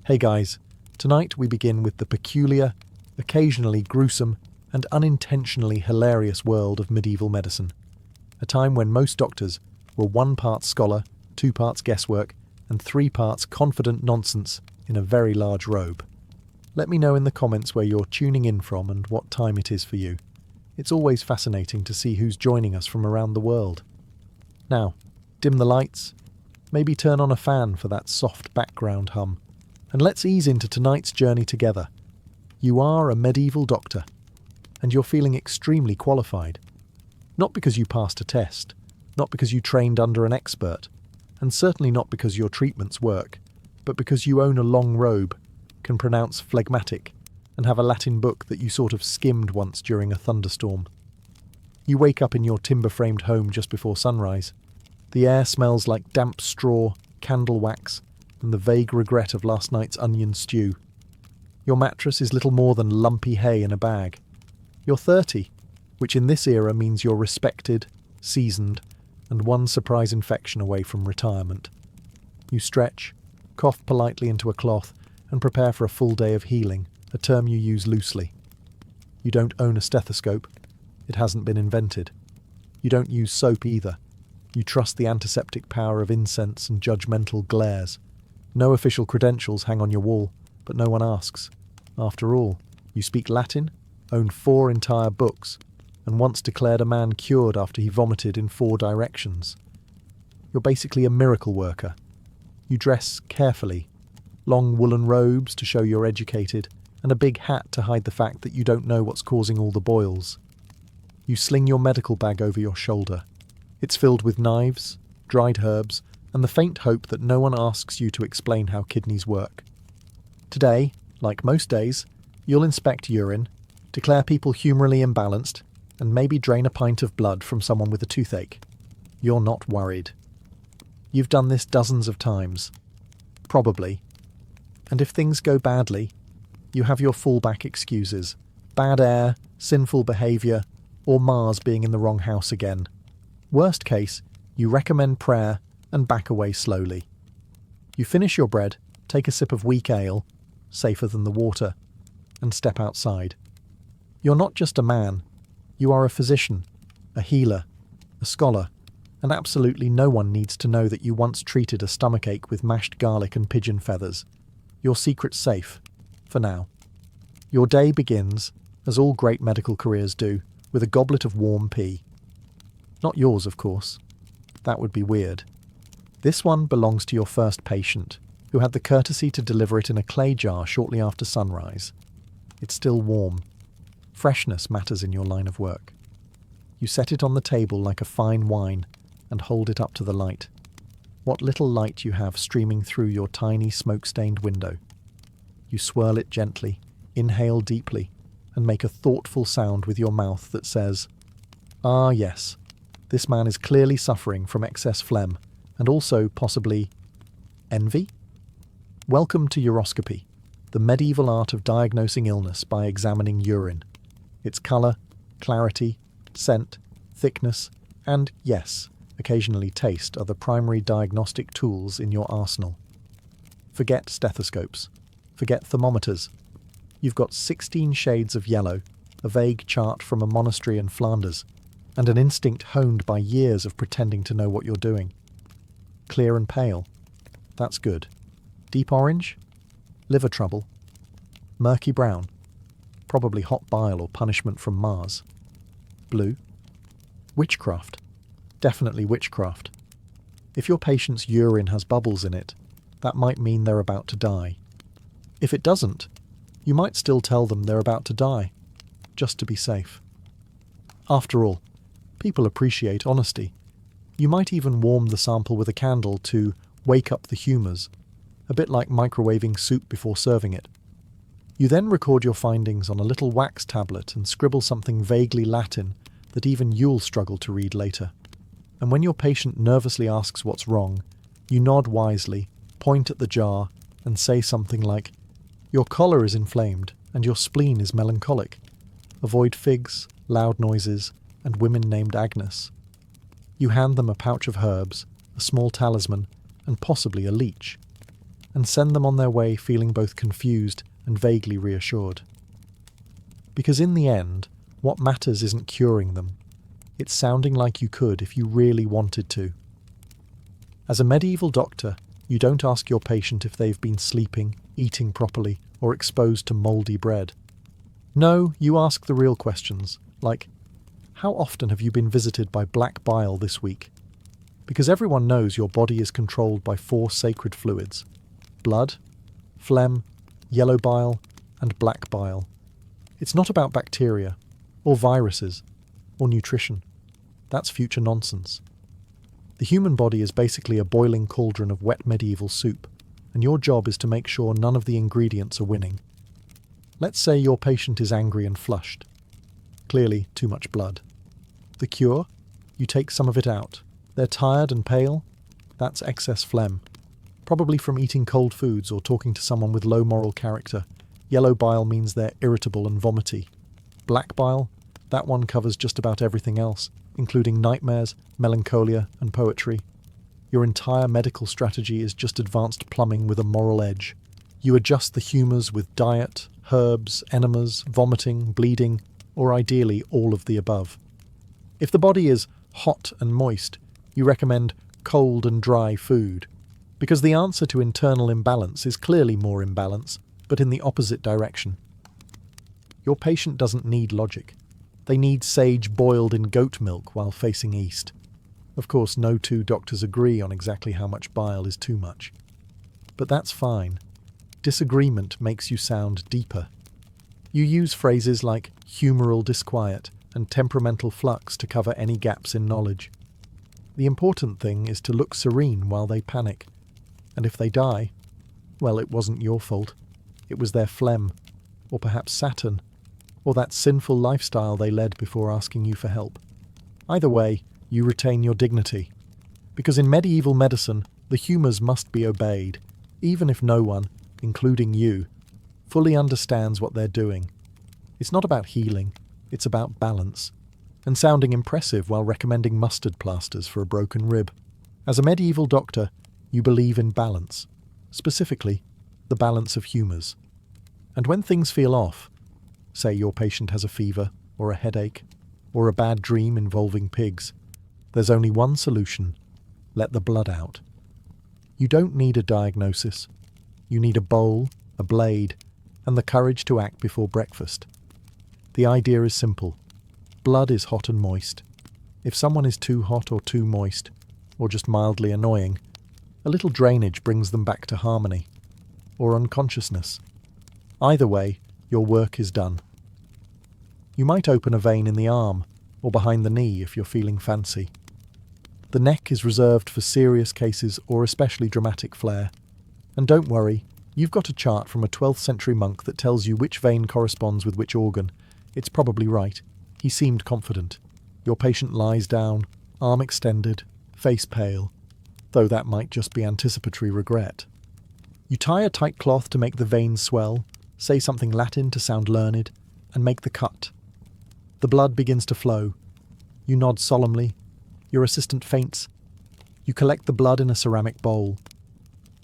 Hey guys, tonight we begin with the peculiar, occasionally gruesome, and unintentionally hilarious world of medieval medicine. A time when most doctors were 1 part scholar, 2 parts guesswork, and 3 parts confident nonsense in a very large robe. Let me know in the comments where you're tuning in from and what time it is for you. It's always fascinating to see who's joining us from around the world. Now, dim the lights, maybe turn on a fan for that soft background hum, and let's ease into tonight's journey together. You are a medieval doctor, and you're feeling extremely qualified. Not because you passed a test, not because you trained under an expert, and certainly not because your treatments work, but because you own a long robe, can pronounce phlegmatic, and have a Latin book that you sort of skimmed once during a thunderstorm. You wake up in your timber-framed home just before sunrise. The air smells like damp straw, candle wax, and the vague regret of last night's onion stew. Your mattress is little more than lumpy hay in a bag. You're 30, which in this era means you're respected, seasoned, and one surprise infection away from retirement. You stretch, cough politely into a cloth, and prepare for a full day of healing, a term you use loosely. You don't own a stethoscope. It hasn't been invented. You don't use soap either. You trust the antiseptic power of incense and judgmental glares. No official credentials hang on your wall, but no one asks. After all, you speak Latin, own 4 entire books, and once declared a man cured after he vomited in 4 directions. You're basically a miracle worker. You dress carefully. Long woolen robes to show you're educated, and a big hat to hide the fact that you don't know what's causing all the boils. You sling your medical bag over your shoulder. It's filled with knives, dried herbs, and the faint hope that no one asks you to explain how kidneys work. Today, like most days, you'll inspect urine, declare people humorally imbalanced, and maybe drain a pint of blood from someone with a toothache. You're not worried. You've done this dozens of times. Probably. And if things go badly, you have your fallback excuses. Bad air, sinful behaviour, or Mars being in the wrong house again. Worst case, you recommend prayer and back away slowly. You finish your bread, take a sip of weak ale, safer than the water, and step outside. You're not just a man. You are a physician, a healer, a scholar, and absolutely no one needs to know that you once treated a stomachache with mashed garlic and pigeon feathers. Your secret's safe, for now. Your day begins, as all great medical careers do, with a goblet of warm pee. Not yours, of course. That would be weird. This one belongs to your first patient, who had the courtesy to deliver it in a clay jar shortly after sunrise. It's still warm. Freshness matters in your line of work. You set it on the table like a fine wine and hold it up to the light. What little light you have streaming through your tiny smoke-stained window. You swirl it gently, inhale deeply, and make a thoughtful sound with your mouth that says, "Ah yes, this man is clearly suffering from excess phlegm, and also, possibly, envy?" Welcome to uroscopy, the medieval art of diagnosing illness by examining urine. Its colour, clarity, scent, thickness, and, yes, occasionally taste are the primary diagnostic tools in your arsenal. Forget stethoscopes. Forget thermometers. You've got 16 shades of yellow, a vague chart from a monastery in Flanders, and an instinct honed by years of pretending to know what you're doing. Clear and pale. That's good. Deep orange? Liver trouble. Murky brown? Probably hot bile or punishment from Mars. Blue? Witchcraft. Definitely witchcraft. If your patient's urine has bubbles in it, that might mean they're about to die. If it doesn't, you might still tell them they're about to die, just to be safe. After all, people appreciate honesty. You might even warm the sample with a candle to wake up the humours, a bit like microwaving soup before serving it. You then record your findings on a little wax tablet and scribble something vaguely Latin that even you'll struggle to read later. And when your patient nervously asks what's wrong, you nod wisely, point at the jar, and say something like, "Your collar is inflamed, and your spleen is melancholic. Avoid figs, loud noises, and women named Agnes." You hand them a pouch of herbs, a small talisman, and possibly a leech. and send them on their way feeling both confused and vaguely reassured. Because in the end, what matters isn't curing them. It's sounding like you could if you really wanted to. As a medieval doctor, you don't ask your patient if they've been sleeping, eating properly, or exposed to mouldy bread. No, you ask the real questions, like, how often have you been visited by black bile this week? Because everyone knows your body is controlled by 4 sacred fluids: blood, phlegm, yellow bile, and black bile. It's not about bacteria, or viruses, or nutrition. That's future nonsense. The human body is basically a boiling cauldron of wet medieval soup, and your job is to make sure none of the ingredients are winning. Let's say your patient is angry and flushed. Clearly, too much blood. The cure? You take some of it out. They're tired and pale? That's excess phlegm. Probably from eating cold foods or talking to someone with low moral character. Yellow bile means they're irritable and vomity. Black bile? That one covers just about everything else, including nightmares, melancholia, and poetry. Your entire medical strategy is just advanced plumbing with a moral edge. You adjust the humours with diet, herbs, enemas, vomiting, bleeding, or ideally all of the above. If the body is hot and moist, you recommend cold and dry food, because the answer to internal imbalance is clearly more imbalance, but in the opposite direction. Your patient doesn't need logic. They need sage boiled in goat milk while facing east. Of course, no 2 doctors agree on exactly how much bile is too much. But that's fine. Disagreement makes you sound deeper. You use phrases like humoral disquiet and temperamental flux to cover any gaps in knowledge. The important thing is to look serene while they panic. And if they die, well, it wasn't your fault. It was their phlegm, or perhaps Saturn, or that sinful lifestyle they led before asking you for help. Either way, you retain your dignity. Because in medieval medicine, the humours must be obeyed, even if no one, including you, fully understands what they're doing. It's not about healing, it's about balance, and sounding impressive while recommending mustard plasters for a broken rib. As a medieval doctor, you believe in balance, specifically, the balance of humours. And when things feel off, say your patient has a fever, or a headache, or a bad dream involving pigs, there's only one solution: let the blood out. You don't need a diagnosis. You need a bowl, a blade, and the courage to act before breakfast. The idea is simple. Blood is hot and moist. If someone is too hot or too moist, or just mildly annoying, a little drainage brings them back to harmony, or unconsciousness. Either way, your work is done. You might open a vein in the arm, or behind the knee if you're feeling fancy. The neck is reserved for serious cases or especially dramatic flair. And don't worry, you've got a chart from a 12th century monk that tells you which vein corresponds with which organ. It's probably right. He seemed confident. Your patient lies down, arm extended, face pale, though that might just be anticipatory regret. You tie a tight cloth to make the veins swell, say something Latin to sound learned, and make the cut. The blood begins to flow. You nod solemnly. Your assistant faints. You collect the blood in a ceramic bowl.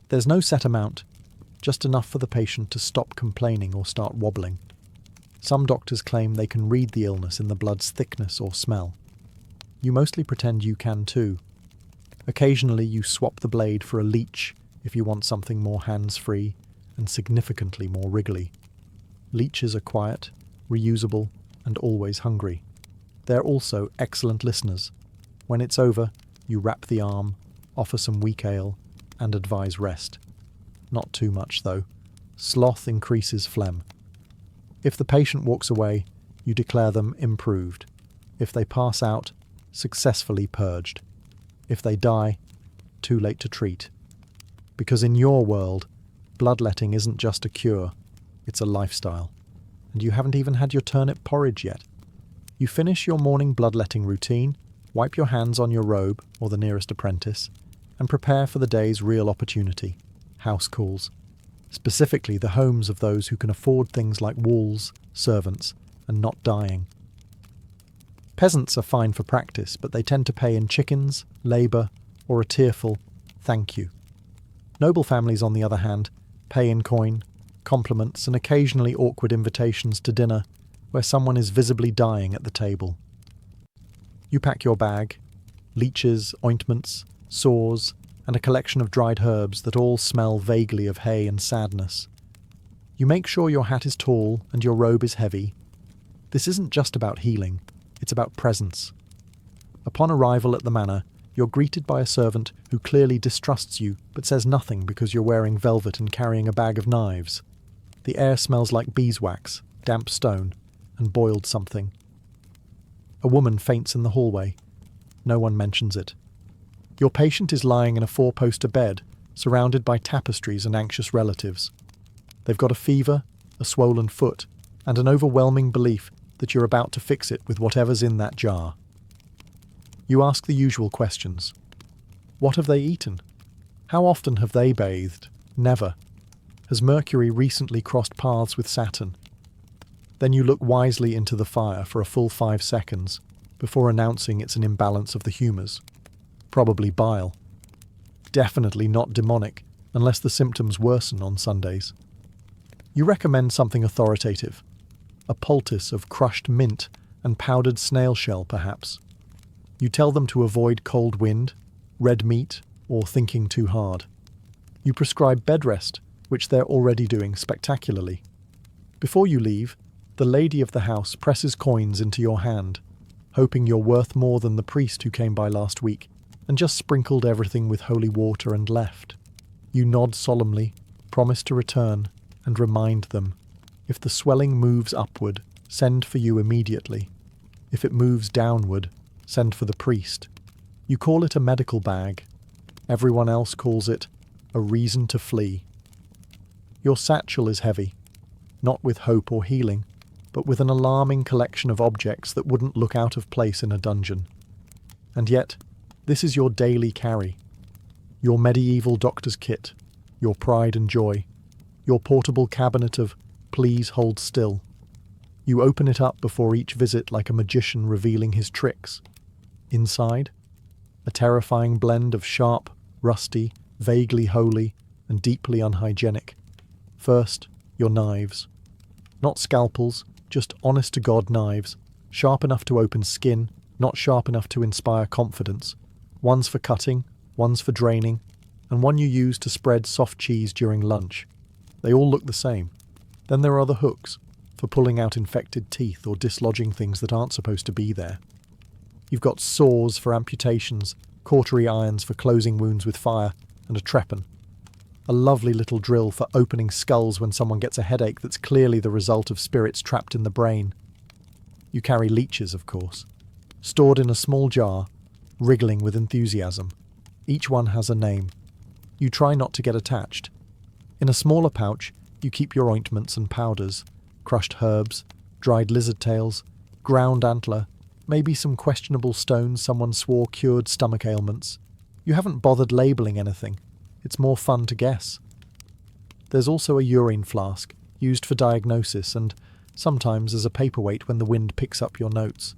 There's no set amount, just enough for the patient to stop complaining or start wobbling. Some doctors claim they can read the illness in the blood's thickness or smell. You mostly pretend you can too. Occasionally you swap the blade for a leech if you want something more hands-free and significantly more wriggly. Leeches are quiet, reusable, and always hungry. They're also excellent listeners. When it's over, you wrap the arm, offer some weak ale, and advise rest. Not too much, though. Sloth increases phlegm. If the patient walks away, you declare them improved. If they pass out, successfully purged. If they die, too late to treat. Because in your world, bloodletting isn't just a cure, it's a lifestyle. And you haven't even had your turnip porridge yet. You finish your morning bloodletting routine, wipe your hands on your robe or the nearest apprentice, and prepare for the day's real opportunity, house calls. Specifically the homes of those who can afford things like walls, servants, and not dying. Peasants are fine for practice, but they tend to pay in chickens, labour, or a tearful thank you. Noble families, on the other hand, pay in coin, compliments, and occasionally awkward invitations to dinner where someone is visibly dying at the table. You pack your bag, leeches, ointments, sores, and a collection of dried herbs that all smell vaguely of hay and sadness. You make sure your hat is tall and your robe is heavy. This isn't just about healing, it's about presence. Upon arrival at the manor, you're greeted by a servant who clearly distrusts you but says nothing because you're wearing velvet and carrying a bag of knives. The air smells like beeswax, damp stone, and boiled something. A woman faints in the hallway. No one mentions it. Your patient is lying in a 4-poster bed, surrounded by tapestries and anxious relatives. They've got a fever, a swollen foot, and an overwhelming belief that you're about to fix it with whatever's in that jar. You ask the usual questions. What have they eaten? How often have they bathed? Never. Has Mercury recently crossed paths with Saturn? Then you look wisely into the fire for a full 5 seconds before announcing it's an imbalance of the humours. Probably bile. Definitely not demonic, unless the symptoms worsen on Sundays. You recommend something authoritative. A poultice of crushed mint and powdered snail shell, perhaps. You tell them to avoid cold wind, red meat, or thinking too hard. You prescribe bed rest, which they're already doing spectacularly. Before you leave, the lady of the house presses coins into your hand, hoping you're worth more than the priest who came by last week and just sprinkled everything with holy water and left. You nod solemnly, promise to return, and remind them, if the swelling moves upward, send for you immediately. If it moves downward, send for the priest. You call it a medical bag. Everyone else calls it a reason to flee. Your satchel is heavy, not with hope or healing, but with an alarming collection of objects that wouldn't look out of place in a dungeon. And yet, this is your daily carry. Your medieval doctor's kit, your pride and joy, your portable cabinet of "please hold still." You open it up before each visit like a magician revealing his tricks. Inside, a terrifying blend of sharp, rusty, vaguely holy, and deeply unhygienic. First, your knives. Not scalpels, just honest-to-God knives, sharp enough to open skin, not sharp enough to inspire confidence. One's for cutting, one's for draining, and one you use to spread soft cheese during lunch. They all look the same. Then there are the hooks, for pulling out infected teeth or dislodging things that aren't supposed to be there. You've got saws for amputations, cautery irons for closing wounds with fire, and a trepan. A lovely little drill for opening skulls when someone gets a headache that's clearly the result of spirits trapped in the brain. You carry leeches, of course, stored in a small jar, wriggling with enthusiasm. Each one has a name. You try not to get attached. In a smaller pouch, you keep your ointments and powders, crushed herbs, dried lizard tails, ground antler, maybe some questionable stones someone swore cured stomach ailments. You haven't bothered labelling anything. It's more fun to guess. There's also a urine flask, used for diagnosis and sometimes as a paperweight when the wind picks up your notes.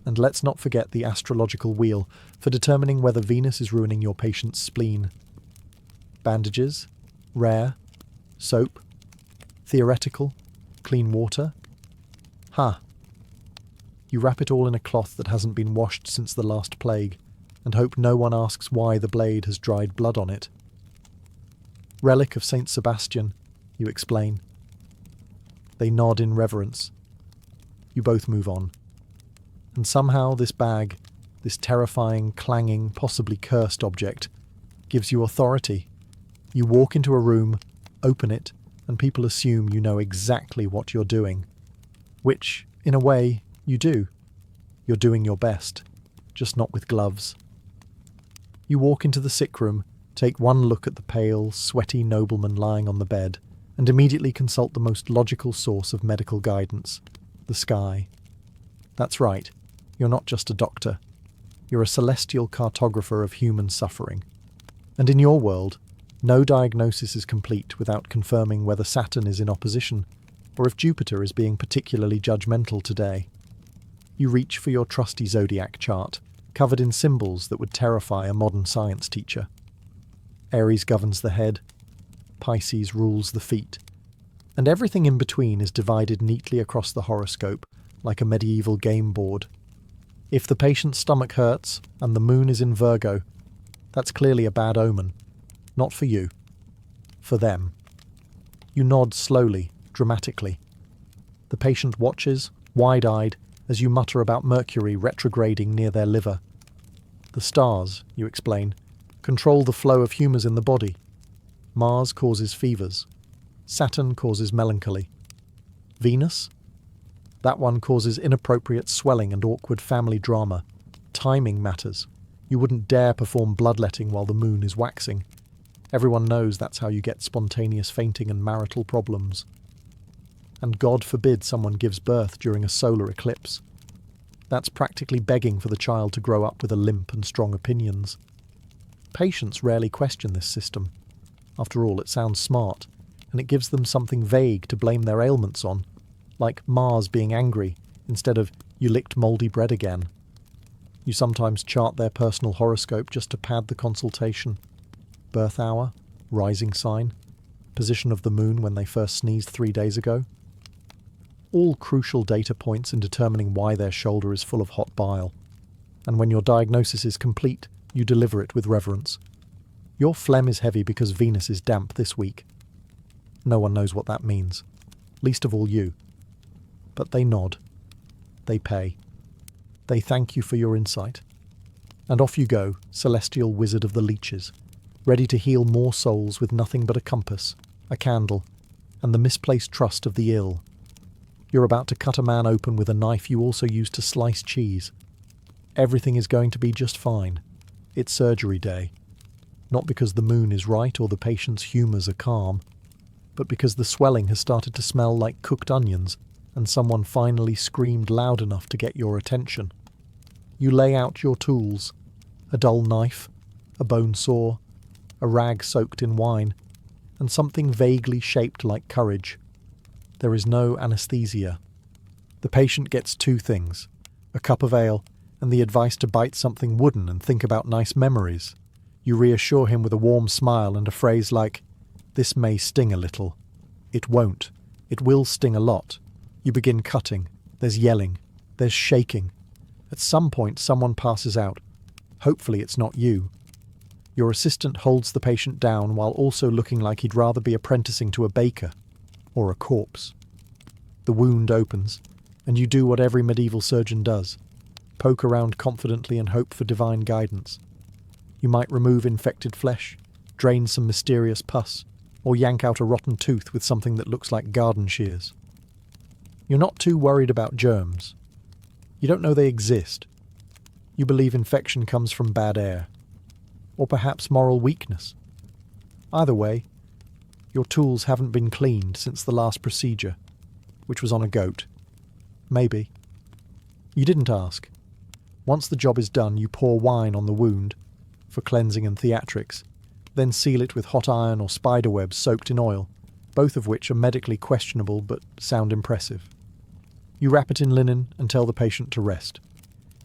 And let's not forget the astrological wheel for determining whether Venus is ruining your patient's spleen. Bandages, rare, soap, theoretical, clean water. You wrap it all in a cloth that hasn't been washed since the last plague, and hope no one asks why the blade has dried blood on it. Relic of Saint Sebastian, you explain. They nod in reverence. You both move on. And somehow this bag, this terrifying, clanging, possibly cursed object, gives you authority. You walk into a room, open it, and people assume you know exactly what you're doing. Which, in a way, you do. You're doing your best, just not with gloves. You walk into the sick room, take one look at the pale, sweaty nobleman lying on the bed, and immediately consult the most logical source of medical guidance, the sky. That's right, you're not just a doctor. You're a celestial cartographer of human suffering. And in your world, no diagnosis is complete without confirming whether Saturn is in opposition, or if Jupiter is being particularly judgmental today. You reach for your trusty zodiac chart, covered in symbols that would terrify a modern science teacher. Aries governs the head, Pisces rules the feet, and everything in between is divided neatly across the horoscope like a medieval game board. If the patient's stomach hurts and the moon is in Virgo, that's clearly a bad omen. Not for you. For them. You nod slowly, dramatically. The patient watches, wide-eyed, as you mutter about Mercury retrograding near their liver. The stars, you explain, control the flow of humours in the body. Mars causes fevers. Saturn causes melancholy. Venus? That one causes inappropriate swelling and awkward family drama. Timing matters. You wouldn't dare perform bloodletting while the moon is waxing. Everyone knows that's how you get spontaneous fainting and marital problems. And God forbid someone gives birth during a solar eclipse. That's practically begging for the child to grow up with a limp and strong opinions. Patients rarely question this system. After all, it sounds smart, and it gives them something vague to blame their ailments on, like Mars being angry instead of "you licked mouldy bread again." You sometimes chart their personal horoscope just to pad the consultation. Birth hour, rising sign, position of the moon when they first sneezed 3 days ago. All crucial data points in determining why their shoulder is full of hot bile. And when your diagnosis is complete, you deliver it with reverence. Your phlegm is heavy because Venus is damp this week. No one knows what that means, least of all you. But they nod. They pay. They thank you for your insight. And off you go, celestial wizard of the leeches, ready to heal more souls with nothing but a compass, a candle, and the misplaced trust of the ill. You're about to cut a man open with a knife you also use to slice cheese. Everything is going to be just fine. It's surgery day. Not because the moon is right or the patient's humours are calm, but because the swelling has started to smell like cooked onions and someone finally screamed loud enough to get your attention. You lay out your tools: a dull knife, a bone saw, a rag soaked in wine, and something vaguely shaped like courage. There is no anaesthesia. The patient gets 2 things: a cup of ale and the advice to bite something wooden and think about nice memories. You reassure him with a warm smile and a phrase like, "This may sting a little." It won't. It will sting a lot. You begin cutting. There's yelling. There's shaking. At some point, someone passes out. Hopefully it's not you. Your assistant holds the patient down while also looking like he'd rather be apprenticing to a baker or a corpse. The wound opens, and you do what every medieval surgeon does: poke around confidently and hope for divine guidance. You might remove infected flesh, drain some mysterious pus, or yank out a rotten tooth with something that looks like garden shears. You're not too worried about germs. You don't know they exist. You believe infection comes from bad air, or perhaps moral weakness. Either way, your tools haven't been cleaned since the last procedure, which was on a goat. Maybe. You didn't ask. Once the job is done, you pour wine on the wound, for cleansing and theatrics, then seal it with hot iron or spider webs soaked in oil, both of which are medically questionable but sound impressive. You wrap it in linen and tell the patient to rest.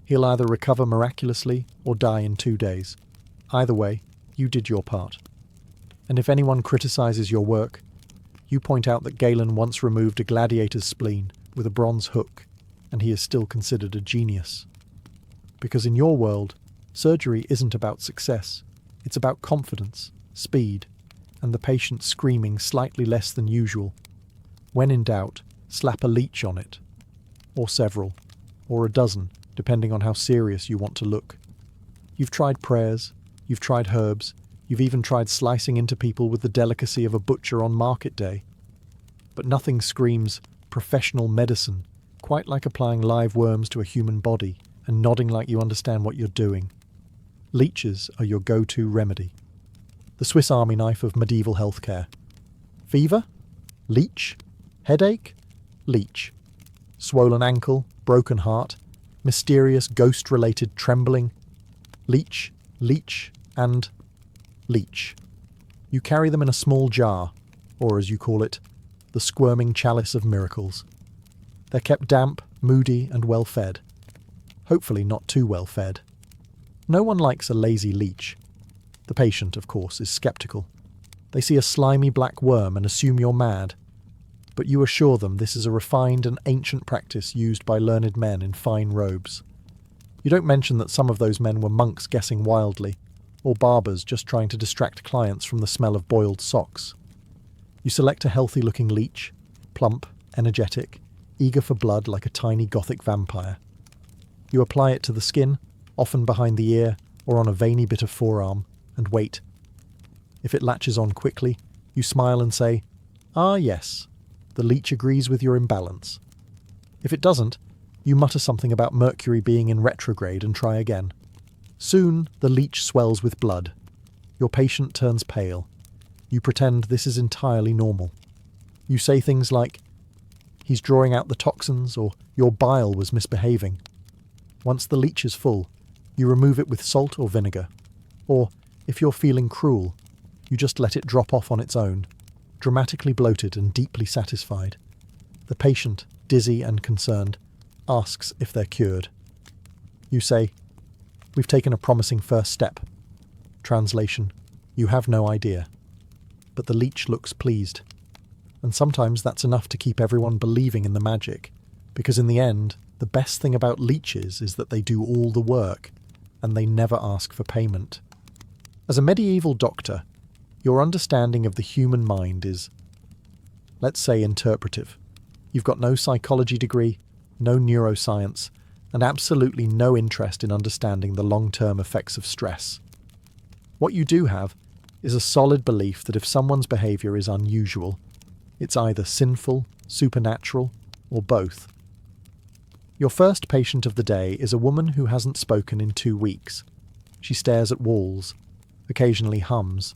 He'll either recover miraculously or die in 2 days. Either way, you did your part. And if anyone criticises your work, you point out that Galen once removed a gladiator's spleen with a bronze hook, and he is still considered a genius. Because in your world, surgery isn't about success. It's about confidence, speed, and the patient screaming slightly less than usual. When in doubt, slap a leech on it. Or several. Or a dozen, depending on how serious you want to look. You've tried prayers, you've tried herbs, you've even tried slicing into people with the delicacy of a butcher on market day. But nothing screams professional medicine quite like applying live worms to a human body and nodding like you understand what you're doing. Leeches are your go-to remedy. The Swiss Army knife of medieval healthcare. Fever? Leech? Headache? Leech. Swollen ankle? Broken heart? Mysterious ghost-related trembling? Leech, leech, and leech. You carry them in a small jar, or as you call it, the squirming chalice of miracles. They're kept damp, moody, and well-fed. Hopefully not too well-fed. No one likes a lazy leech. The patient, of course, is skeptical. They see a slimy black worm and assume you're mad. But you assure them this is a refined and ancient practice used by learned men in fine robes. You don't mention that some of those men were monks guessing wildly, or barbers just trying to distract clients from the smell of boiled socks. You select a healthy-looking leech, plump, energetic, eager for blood like a tiny Gothic vampire. You apply it to the skin, often behind the ear or on a veiny bit of forearm, and wait. If it latches on quickly, you smile and say, "Ah, yes, the leech agrees with your imbalance." If it doesn't, you mutter something about Mercury being in retrograde and try again. Soon, the leech swells with blood. Your patient turns pale. You pretend this is entirely normal. You say things like, "He's drawing out the toxins," or "Your bile was misbehaving." Once the leech is full, you remove it with salt or vinegar. Or, if you're feeling cruel, you just let it drop off on its own, dramatically bloated and deeply satisfied. The patient, dizzy and concerned, asks if they're cured. You say, "We've taken a promising first step." Translation, you have no idea. But the leech looks pleased. And sometimes that's enough to keep everyone believing in the magic, because in the end, the best thing about leeches is that they do all the work, and they never ask for payment. As a medieval doctor, your understanding of the human mind is, let's say, interpretive. You've got no psychology degree, no neuroscience, and absolutely no interest in understanding the long-term effects of stress. What you do have is a solid belief that if someone's behaviour is unusual, it's either sinful, supernatural, or both. Your first patient of the day is a woman who hasn't spoken in 2 weeks. She stares at walls, occasionally hums,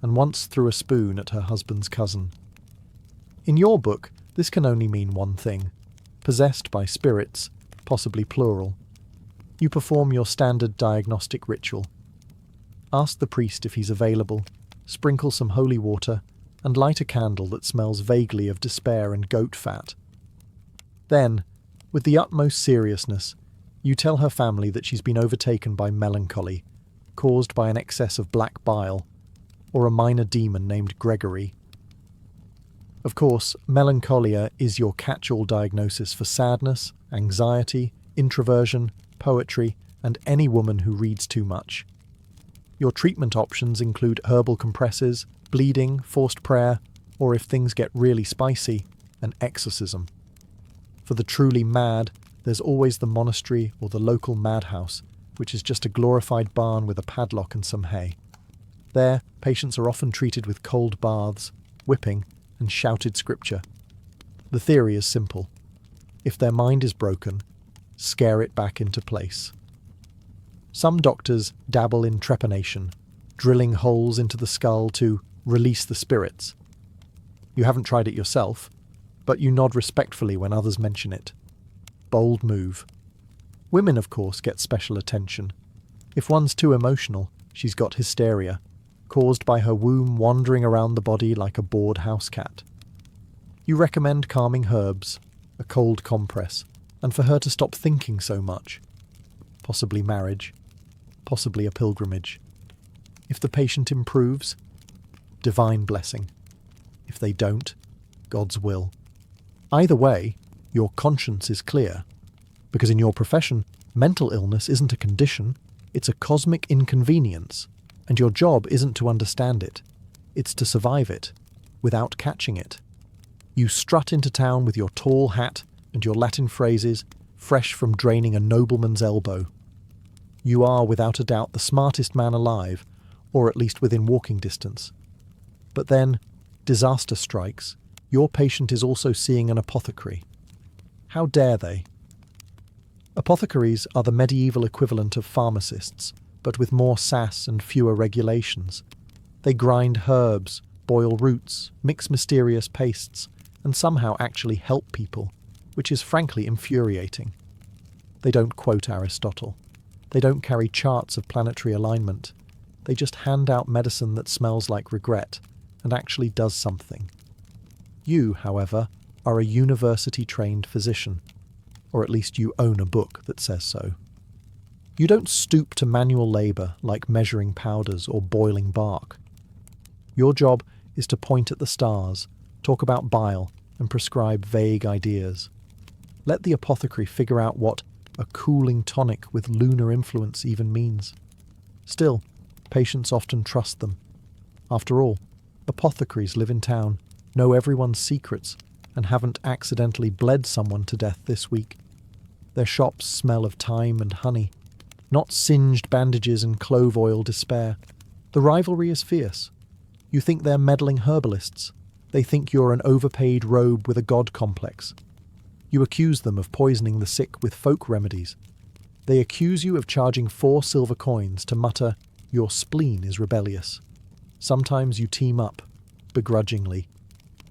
and once threw a spoon at her husband's cousin. In your book, this can only mean one thing: possessed by spirits, possibly plural. You perform your standard diagnostic ritual. Ask the priest if he's available, sprinkle some holy water, and light a candle that smells vaguely of despair and goat fat. Then, with the utmost seriousness, you tell her family that she's been overtaken by melancholy, caused by an excess of black bile, or a minor demon named Gregory. Of course, melancholia is your catch-all diagnosis for sadness, anxiety, introversion, poetry, and any woman who reads too much. Your treatment options include herbal compresses, bleeding, forced prayer, or if things get really spicy, an exorcism. For the truly mad, there's always the monastery or the local madhouse, which is just a glorified barn with a padlock and some hay. There, patients are often treated with cold baths, whipping, and shouted scripture. The theory is simple. If their mind is broken, scare it back into place. Some doctors dabble in trepanation, drilling holes into the skull to release the spirits. You haven't tried it yourself, but you nod respectfully when others mention it. Bold move. Women, of course, get special attention. If one's too emotional, she's got hysteria, caused by her womb wandering around the body like a bored house cat. You recommend calming herbs, a cold compress, and for her to stop thinking so much. Possibly marriage, possibly a pilgrimage. If the patient improves, divine blessing. If they don't, God's will. Either way, your conscience is clear, because in your profession, mental illness isn't a condition, it's a cosmic inconvenience, and your job isn't to understand it, it's to survive it, without catching it. You strut into town with your tall hat and your Latin phrases, fresh from draining a nobleman's elbow. You are, without a doubt, the smartest man alive, or at least within walking distance. But then, disaster strikes. Your patient is also seeing an apothecary. How dare they? Apothecaries are the medieval equivalent of pharmacists, but with more sass and fewer regulations. They grind herbs, boil roots, mix mysterious pastes, and somehow actually help people, which is frankly infuriating. They don't quote Aristotle. They don't carry charts of planetary alignment. They just hand out medicine that smells like regret and actually does something. You, however, are a university-trained physician, or at least you own a book that says so. You don't stoop to manual labour like measuring powders or boiling bark. Your job is to point at the stars, talk about bile, and prescribe vague ideas. Let the apothecary figure out what a cooling tonic with lunar influence even means. Still, patients often trust them. After all, apothecaries live in town, know everyone's secrets, and haven't accidentally bled someone to death this week. Their shops smell of thyme and honey, not singed bandages and clove oil despair. The rivalry is fierce. You think they're meddling herbalists. They think you're an overpaid robe with a god complex. You accuse them of poisoning the sick with folk remedies. They accuse you of charging 4 silver coins to mutter, "Your spleen is rebellious." Sometimes you team up, begrudgingly.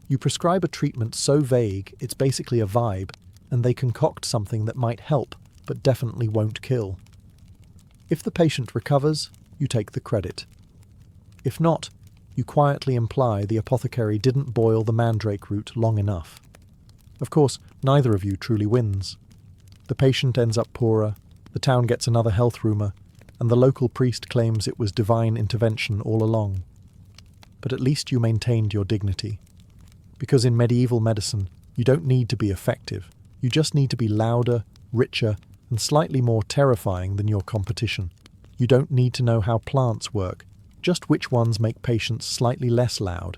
You prescribe a treatment so vague it's basically a vibe, and they concoct something that might help, but definitely won't kill. If the patient recovers, you take the credit. If not, you quietly imply the apothecary didn't boil the mandrake root long enough. Of course, neither of you truly wins. The patient ends up poorer, the town gets another health rumour, and the local priest claims it was divine intervention all along. But at least you maintained your dignity. Because in medieval medicine, you don't need to be effective. You just need to be louder, richer, and slightly more terrifying than your competition. You don't need to know how plants work, just which ones make patients slightly less loud.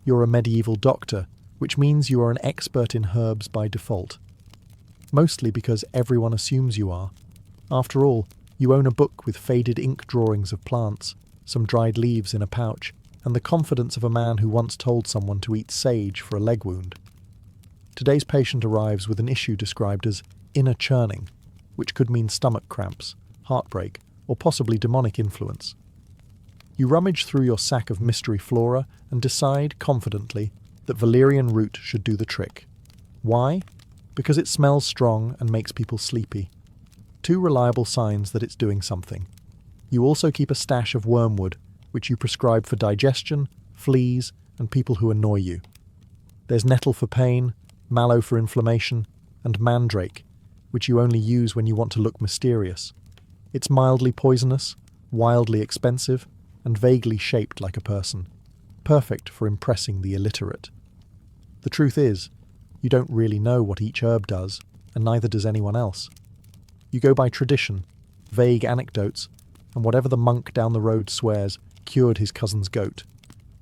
You're a medieval doctor, which means you are an expert in herbs by default. Mostly because everyone assumes you are. After all, you own a book with faded ink drawings of plants, some dried leaves in a pouch, and the confidence of a man who once told someone to eat sage for a leg wound. Today's patient arrives with an issue described as inner churning, which could mean stomach cramps, heartbreak, or possibly demonic influence. You rummage through your sack of mystery flora and decide, confidently, that valerian root should do the trick. Why? Because it smells strong and makes people sleepy. 2 reliable signs that it's doing something. You also keep a stash of wormwood, which you prescribe for digestion, fleas, and people who annoy you. There's nettle for pain, mallow for inflammation, and mandrake, which you only use when you want to look mysterious. It's mildly poisonous, wildly expensive, and vaguely shaped like a person. Perfect for impressing the illiterate. The truth is, you don't really know what each herb does, and neither does anyone else. You go by tradition, vague anecdotes, and whatever the monk down the road swears cured his cousin's goat.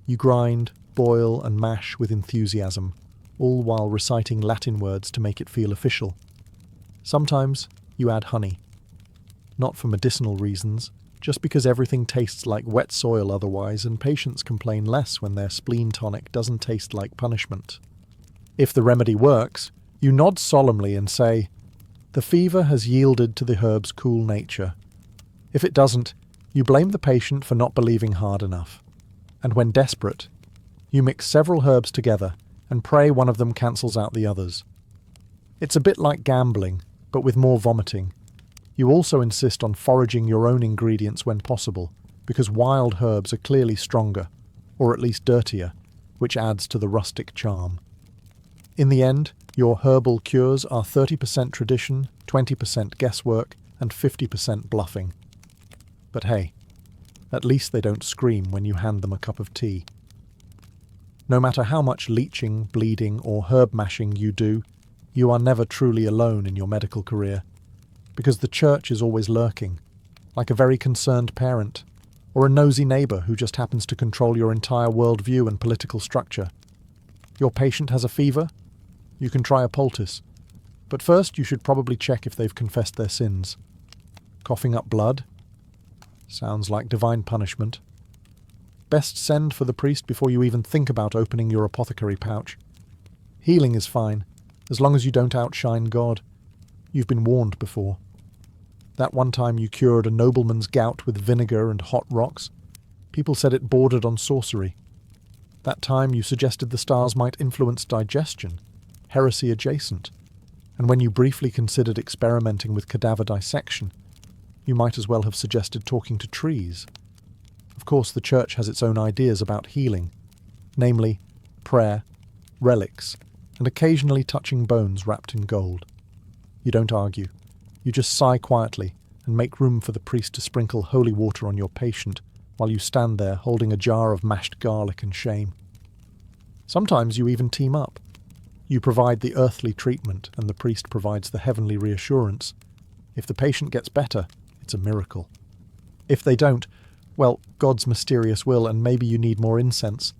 You grind, boil, and mash with enthusiasm, all while reciting Latin words to make it feel official. Sometimes you add honey. Not for medicinal reasons, just because everything tastes like wet soil otherwise, and patients complain less when their spleen tonic doesn't taste like punishment. If the remedy works, you nod solemnly and say, "The fever has yielded to the herb's cool nature." If it doesn't, you blame the patient for not believing hard enough. And when desperate, you mix several herbs together and pray one of them cancels out the others. It's a bit like gambling, but with more vomiting. You also insist on foraging your own ingredients when possible, because wild herbs are clearly stronger, or at least dirtier, which adds to the rustic charm. In the end, your herbal cures are 30% tradition, 20% guesswork, and 50% bluffing. But hey, at least they don't scream when you hand them a cup of tea. No matter how much leeching, bleeding, or herb mashing you do, you are never truly alone in your medical career, because the church is always lurking, like a very concerned parent, or a nosy neighbour who just happens to control your entire worldview and political structure. Your patient has a fever? You can try a poultice, but first you should probably check if they've confessed their sins. Coughing up blood? Sounds like divine punishment. Best send for the priest before you even think about opening your apothecary pouch. Healing is fine, as long as you don't outshine God. You've been warned before. That one time you cured a nobleman's gout with vinegar and hot rocks, people said it bordered on sorcery. That time you suggested the stars might influence digestion, heresy adjacent, and when you briefly considered experimenting with cadaver dissection, you might as well have suggested talking to trees. Of course, the church has its own ideas about healing, namely prayer, relics, and occasionally touching bones wrapped in gold. You don't argue. You just sigh quietly and make room for the priest to sprinkle holy water on your patient while you stand there holding a jar of mashed garlic and shame. Sometimes you even team up. You provide the earthly treatment and the priest provides the heavenly reassurance. If the patient gets better, it's a miracle. If they don't, well, God's mysterious will, and maybe you need more incense.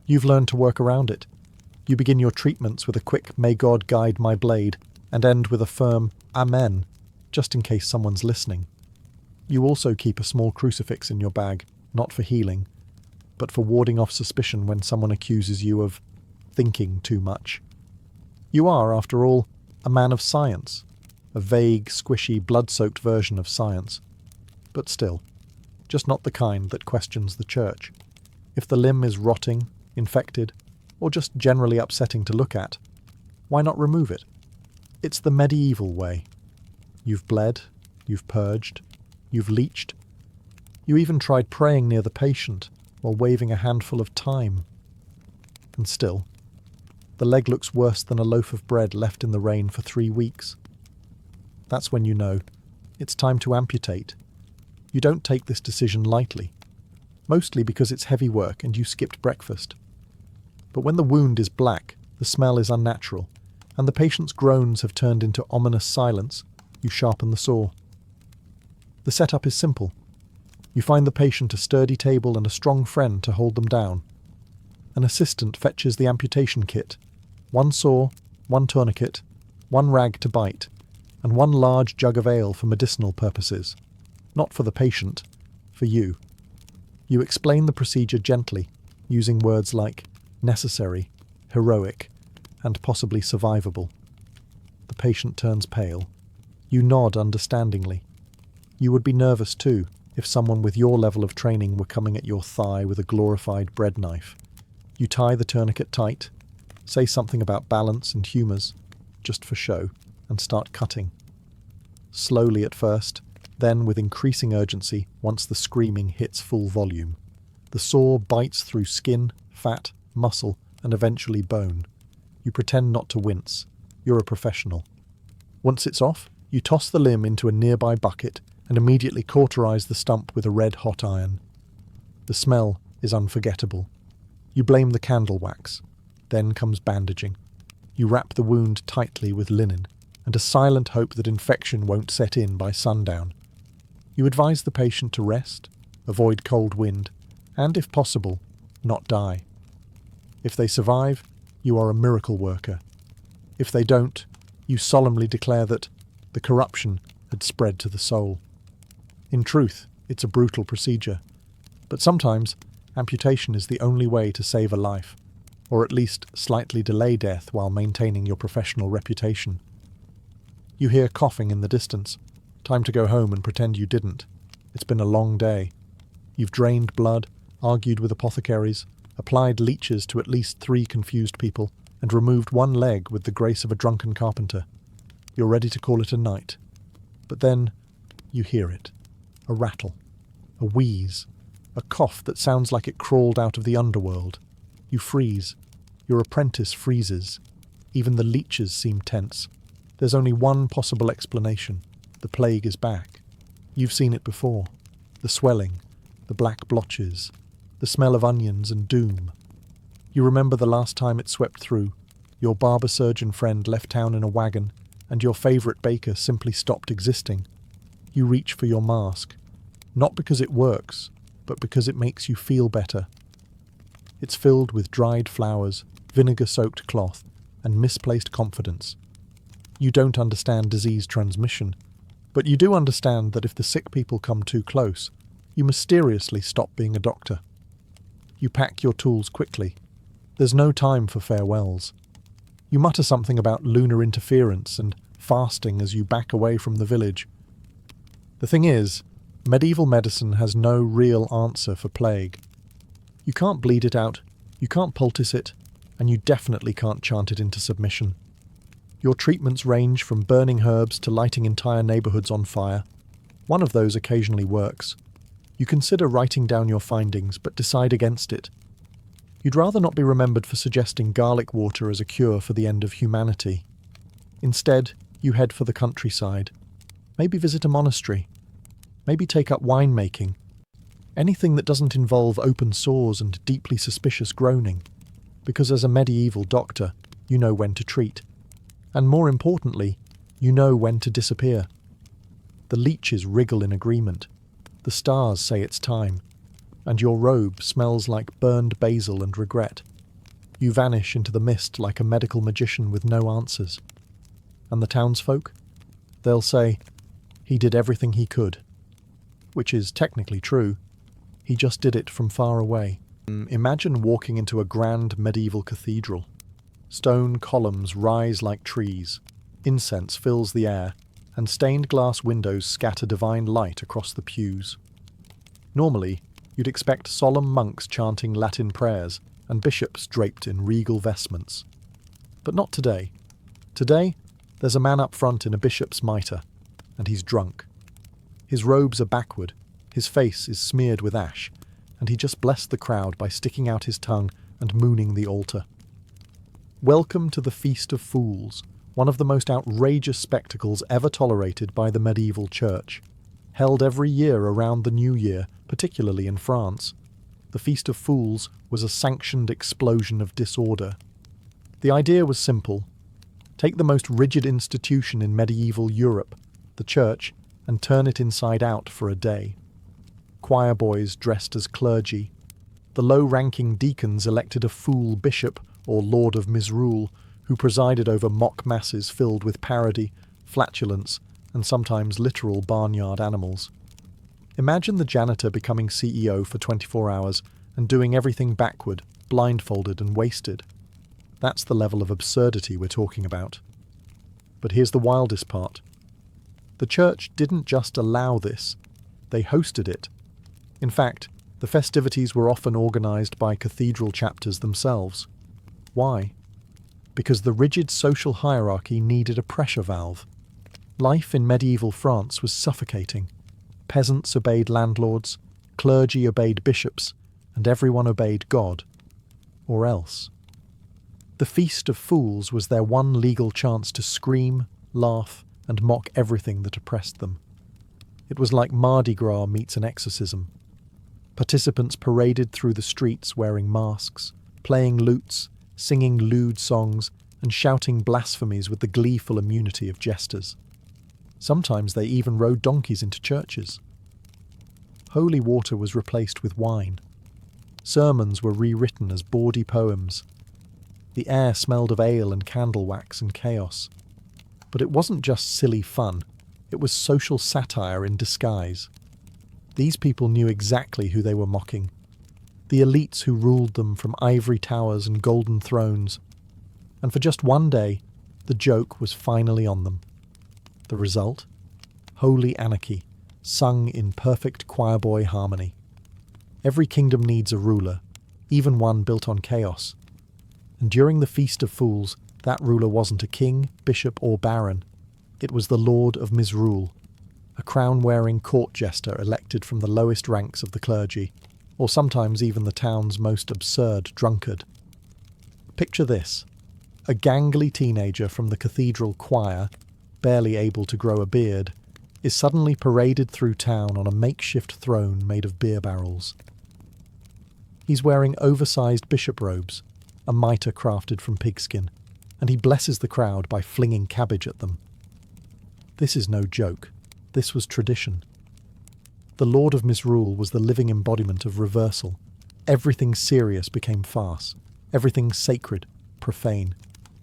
You've learned to work around it. You begin your treatments with a quick "May God guide my blade" and end with a firm "Amen," just in case someone's listening. You also keep a small crucifix in your bag, not for healing, but for warding off suspicion when someone accuses you of thinking too much. You are, after all, a man of science, a vague, squishy, blood-soaked version of science. But still, just not the kind that questions the church. If the limb is rotting, infected, or just generally upsetting to look at, why not remove it? It's the medieval way. You've bled, you've purged, you've leeched. You even tried praying near the patient while waving a handful of thyme. And still, the leg looks worse than a loaf of bread left in the rain for 3 weeks. That's when you know it's time to amputate. You don't take this decision lightly, mostly because it's heavy work and you skipped breakfast. But when the wound is black, the smell is unnatural, and the patient's groans have turned into ominous silence, you sharpen the saw. The setup is simple. You find the patient a sturdy table and a strong friend to hold them down. An assistant fetches the amputation kit: 1 saw, 1 tourniquet, 1 rag to bite, and 1 large jug of ale for medicinal purposes. Not for the patient, for you. You explain the procedure gently, using words like necessary, heroic, and possibly survivable. The patient turns pale. You nod understandingly. You would be nervous too if someone with your level of training were coming at your thigh with a glorified bread knife. You tie the tourniquet tight, say something about balance and humours, just for show, and start cutting. Slowly at first, then with increasing urgency once the screaming hits full volume. The saw bites through skin, fat, muscle, and eventually bone. You pretend not to wince. You're a professional. Once it's off, you toss the limb into a nearby bucket and immediately cauterize the stump with a red-hot iron. The smell is unforgettable. You blame the candle wax. Then comes bandaging. You wrap the wound tightly with linen, and a silent hope that infection won't set in by sundown. You advise the patient to rest, avoid cold wind, and, if possible, not die. If they survive, you are a miracle worker. If they don't, you solemnly declare that the corruption had spread to the soul. In truth, it's a brutal procedure, but sometimes amputation is the only way to save a life, or at least slightly delay death while maintaining your professional reputation. You hear coughing in the distance. Time to go home and pretend you didn't. It's been a long day. You've drained blood, argued with apothecaries, applied leeches to at least 3 confused people, and removed 1 leg with the grace of a drunken carpenter. You're ready to call it a night. But then you hear it. A rattle. A wheeze. A cough that sounds like it crawled out of the underworld. You freeze. Your apprentice freezes. Even the leeches seem tense. There's only one possible explanation. The plague is back. You've seen it before. The swelling, the black blotches, the smell of onions and doom. You remember the last time it swept through. Your barber surgeon friend left town in a wagon, and your favourite baker simply stopped existing. You reach for your mask, not because it works, but because it makes you feel better. It's filled with dried flowers, vinegar-soaked cloth, and misplaced confidence. You don't understand disease transmission, but you do understand that if the sick people come too close, you mysteriously stop being a doctor. You pack your tools quickly. There's no time for farewells. You mutter something about lunar interference and fasting as you back away from the village. The thing is, medieval medicine has no real answer for plague. You can't bleed it out, you can't poultice it, and you definitely can't chant it into submission. Your treatments range from burning herbs to lighting entire neighbourhoods on fire. One of those occasionally works. You consider writing down your findings, but decide against it. You'd rather not be remembered for suggesting garlic water as a cure for the end of humanity. Instead, you head for the countryside. Maybe visit a monastery, Maybe take up winemaking. Anything that doesn't involve open sores and deeply suspicious groaning, because as a medieval doctor, you know when to treat. And more importantly, you know when to disappear. The leeches wriggle in agreement. The stars say it's time. And your robe smells like burned basil and regret. You vanish into the mist like a medical magician with no answers. And the townsfolk? They'll say, he did everything he could. Which is technically true. He just did it from far away. Imagine walking into a grand medieval cathedral. Stone columns rise like trees. Incense fills the air, and stained glass windows scatter divine light across the pews. Normally, you'd expect solemn monks chanting Latin prayers and bishops draped in regal vestments. But not today. Today, there's a man up front in a bishop's mitre, and he's drunk. His robes are backward, his face is smeared with ash, and he just blessed the crowd by sticking out his tongue and mooning the altar. Welcome to the Feast of Fools, one of the most outrageous spectacles ever tolerated by the medieval church. Held every year around the New Year, particularly in France. The Feast of Fools was a sanctioned explosion of disorder. The idea was simple. Take the most rigid institution in medieval Europe, the church, and turn it inside out for a day. Choir boys dressed as clergy. The low-ranking deacons elected a fool bishop or lord of misrule, who presided over mock masses filled with parody, flatulence, and sometimes literal barnyard animals. Imagine the janitor becoming CEO for 24 hours and doing everything backward, blindfolded and wasted. That's the level of absurdity we're talking about. But here's the wildest part. The church didn't just allow this, they hosted it. In fact, the festivities were often organised by cathedral chapters themselves. Why? Because the rigid social hierarchy needed a pressure valve. Life in medieval France was suffocating. Peasants obeyed landlords, clergy obeyed bishops, and everyone obeyed God. Or else. The Feast of Fools was their one legal chance to scream, laugh, and mock everything that oppressed them. It was like Mardi Gras meets an exorcism. Participants paraded through the streets wearing masks, playing lutes, singing lewd songs, and shouting blasphemies with the gleeful immunity of jesters. Sometimes they even rode donkeys into churches. Holy water was replaced with wine. Sermons were rewritten as bawdy poems. The air smelled of ale and candle wax and chaos. But it wasn't just silly fun, it was social satire in disguise. These people knew exactly who they were mocking. The elites who ruled them from ivory towers and golden thrones. And for just one day, the joke was finally on them. The result? Holy anarchy, sung in perfect choirboy harmony. Every kingdom needs a ruler, even one built on chaos. And during the Feast of Fools, that ruler wasn't a king, bishop, or baron. It was the Lord of Misrule, a crown-wearing court jester elected from the lowest ranks of the clergy, or sometimes even the town's most absurd drunkard. Picture this. A gangly teenager from the cathedral choir, barely able to grow a beard, is suddenly paraded through town on a makeshift throne made of beer barrels. He's wearing oversized bishop robes, a mitre crafted from pigskin, and he blesses the crowd by flinging cabbage at them. This is no joke. This was tradition. The Lord of Misrule was the living embodiment of reversal. Everything serious became farce. Everything sacred, profane.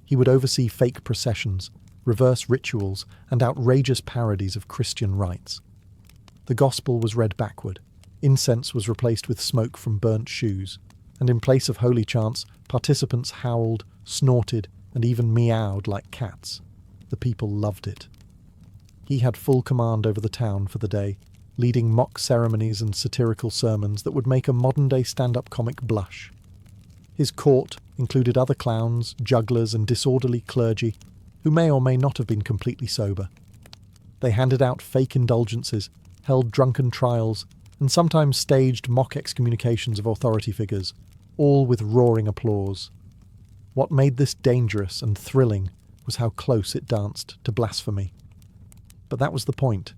He would oversee fake processions, reverse rituals, and outrageous parodies of Christian rites. The gospel was read backward. Incense was replaced with smoke from burnt shoes, and in place of holy chants, participants howled, snorted, and even meowed like cats. The people loved it. He had full command over the town for the day, leading mock ceremonies and satirical sermons that would make a modern-day stand-up comic blush. His court included other clowns, jugglers, and disorderly clergy who may or may not have been completely sober. They handed out fake indulgences, held drunken trials, and sometimes staged mock excommunications of authority figures, all with roaring applause. What made this dangerous and thrilling was how close it danced to blasphemy. But that was the point.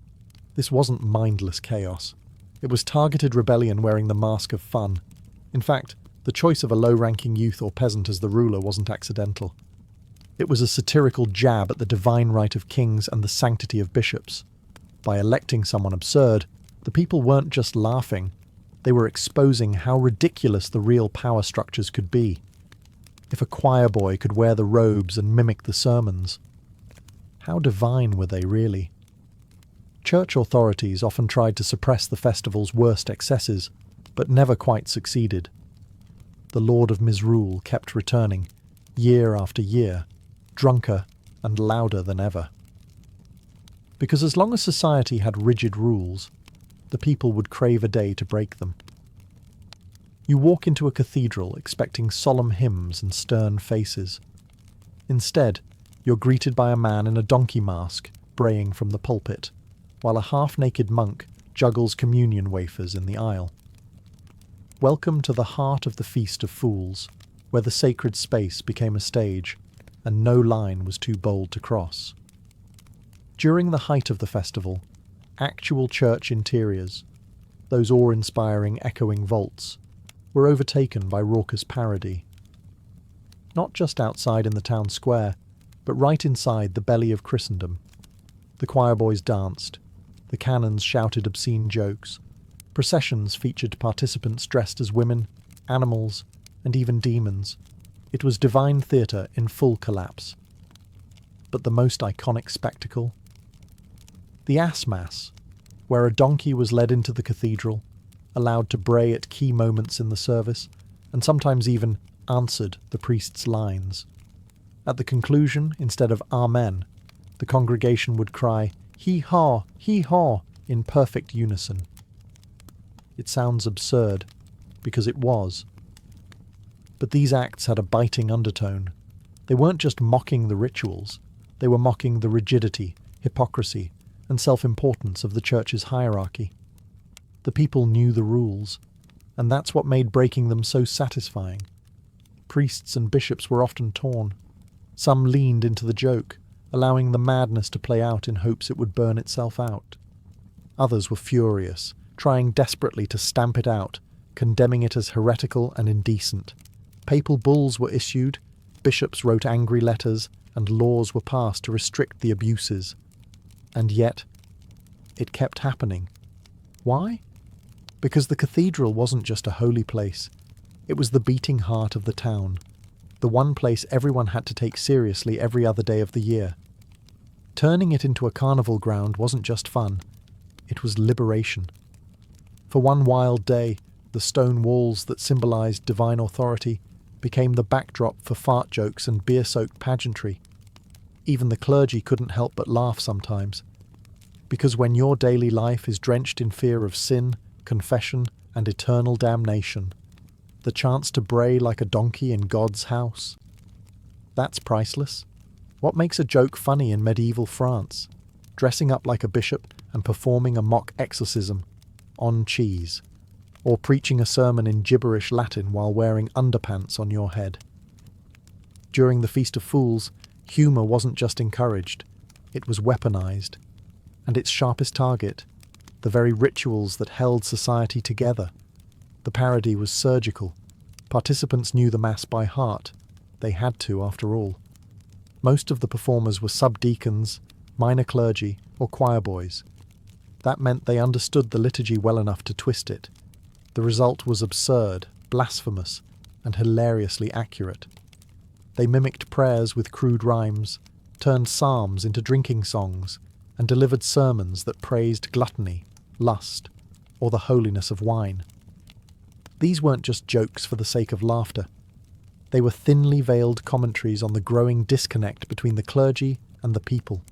This wasn't mindless chaos. It was targeted rebellion wearing the mask of fun. In fact, the choice of a low-ranking youth or peasant as the ruler wasn't accidental. It was a satirical jab at the divine right of kings and the sanctity of bishops. By electing someone absurd, the people weren't just laughing, they were exposing how ridiculous the real power structures could be. If a choir boy could wear the robes and mimic the sermons, how divine were they really? Church authorities often tried to suppress the festival's worst excesses, but never quite succeeded. The Lord of Misrule kept returning, year after year, drunker and louder than ever. Because as long as society had rigid rules, the people would crave a day to break them. You walk into a cathedral expecting solemn hymns and stern faces. Instead, you're greeted by a man in a donkey mask, braying from the pulpit, while a half-naked monk juggles communion wafers in the aisle. Welcome to the heart of the Feast of Fools, where the sacred space became a stage, and no line was too bold to cross. During the height of the festival, actual church interiors, those awe-inspiring echoing vaults, were overtaken by raucous parody. Not just outside in the town square, but right inside the belly of Christendom. The choir boys danced, the canons shouted obscene jokes, processions featured participants dressed as women, animals, and even demons. It was divine theatre in full collapse. But the most iconic spectacle? The Ass Mass, where a donkey was led into the cathedral, allowed to bray at key moments in the service, and sometimes even answered the priest's lines. At the conclusion, instead of Amen, the congregation would cry, Hee-haw, hee-haw, in perfect unison. It sounds absurd, because it was. But these acts had a biting undertone. They weren't just mocking the rituals, they were mocking the rigidity, hypocrisy, and self-importance of the church's hierarchy. The people knew the rules, and that's what made breaking them so satisfying. Priests and bishops were often torn. Some leaned into the joke, allowing the madness to play out in hopes it would burn itself out. Others were furious, trying desperately to stamp it out, condemning it as heretical and indecent. Papal bulls were issued, bishops wrote angry letters, and laws were passed to restrict the abuses. And yet, it kept happening. Why? Because the cathedral wasn't just a holy place. It was the beating heart of the town, the one place everyone had to take seriously every other day of the year. Turning it into a carnival ground wasn't just fun, it was liberation. For one wild day, the stone walls that symbolized divine authority became the backdrop for fart jokes and beer-soaked pageantry. Even the clergy couldn't help but laugh sometimes. Because when your daily life is drenched in fear of sin, confession, and eternal damnation, the chance to bray like a donkey in God's house, that's priceless. What makes a joke funny in medieval France? Dressing up like a bishop and performing a mock exorcism on cheese, or preaching a sermon in gibberish Latin while wearing underpants on your head. During the Feast of Fools, humour wasn't just encouraged, it was weaponized. And its sharpest target, the very rituals that held society together. The parody was surgical. Participants knew the Mass by heart. They had to, after all. Most of the performers were subdeacons, minor clergy, or choir boys. That meant they understood the liturgy well enough to twist it. The result was absurd, blasphemous, and hilariously accurate. They mimicked prayers with crude rhymes, turned psalms into drinking songs, and delivered sermons that praised gluttony, lust, or the holiness of wine. These weren't just jokes for the sake of laughter. They were thinly veiled commentaries on the growing disconnect between the clergy and the people.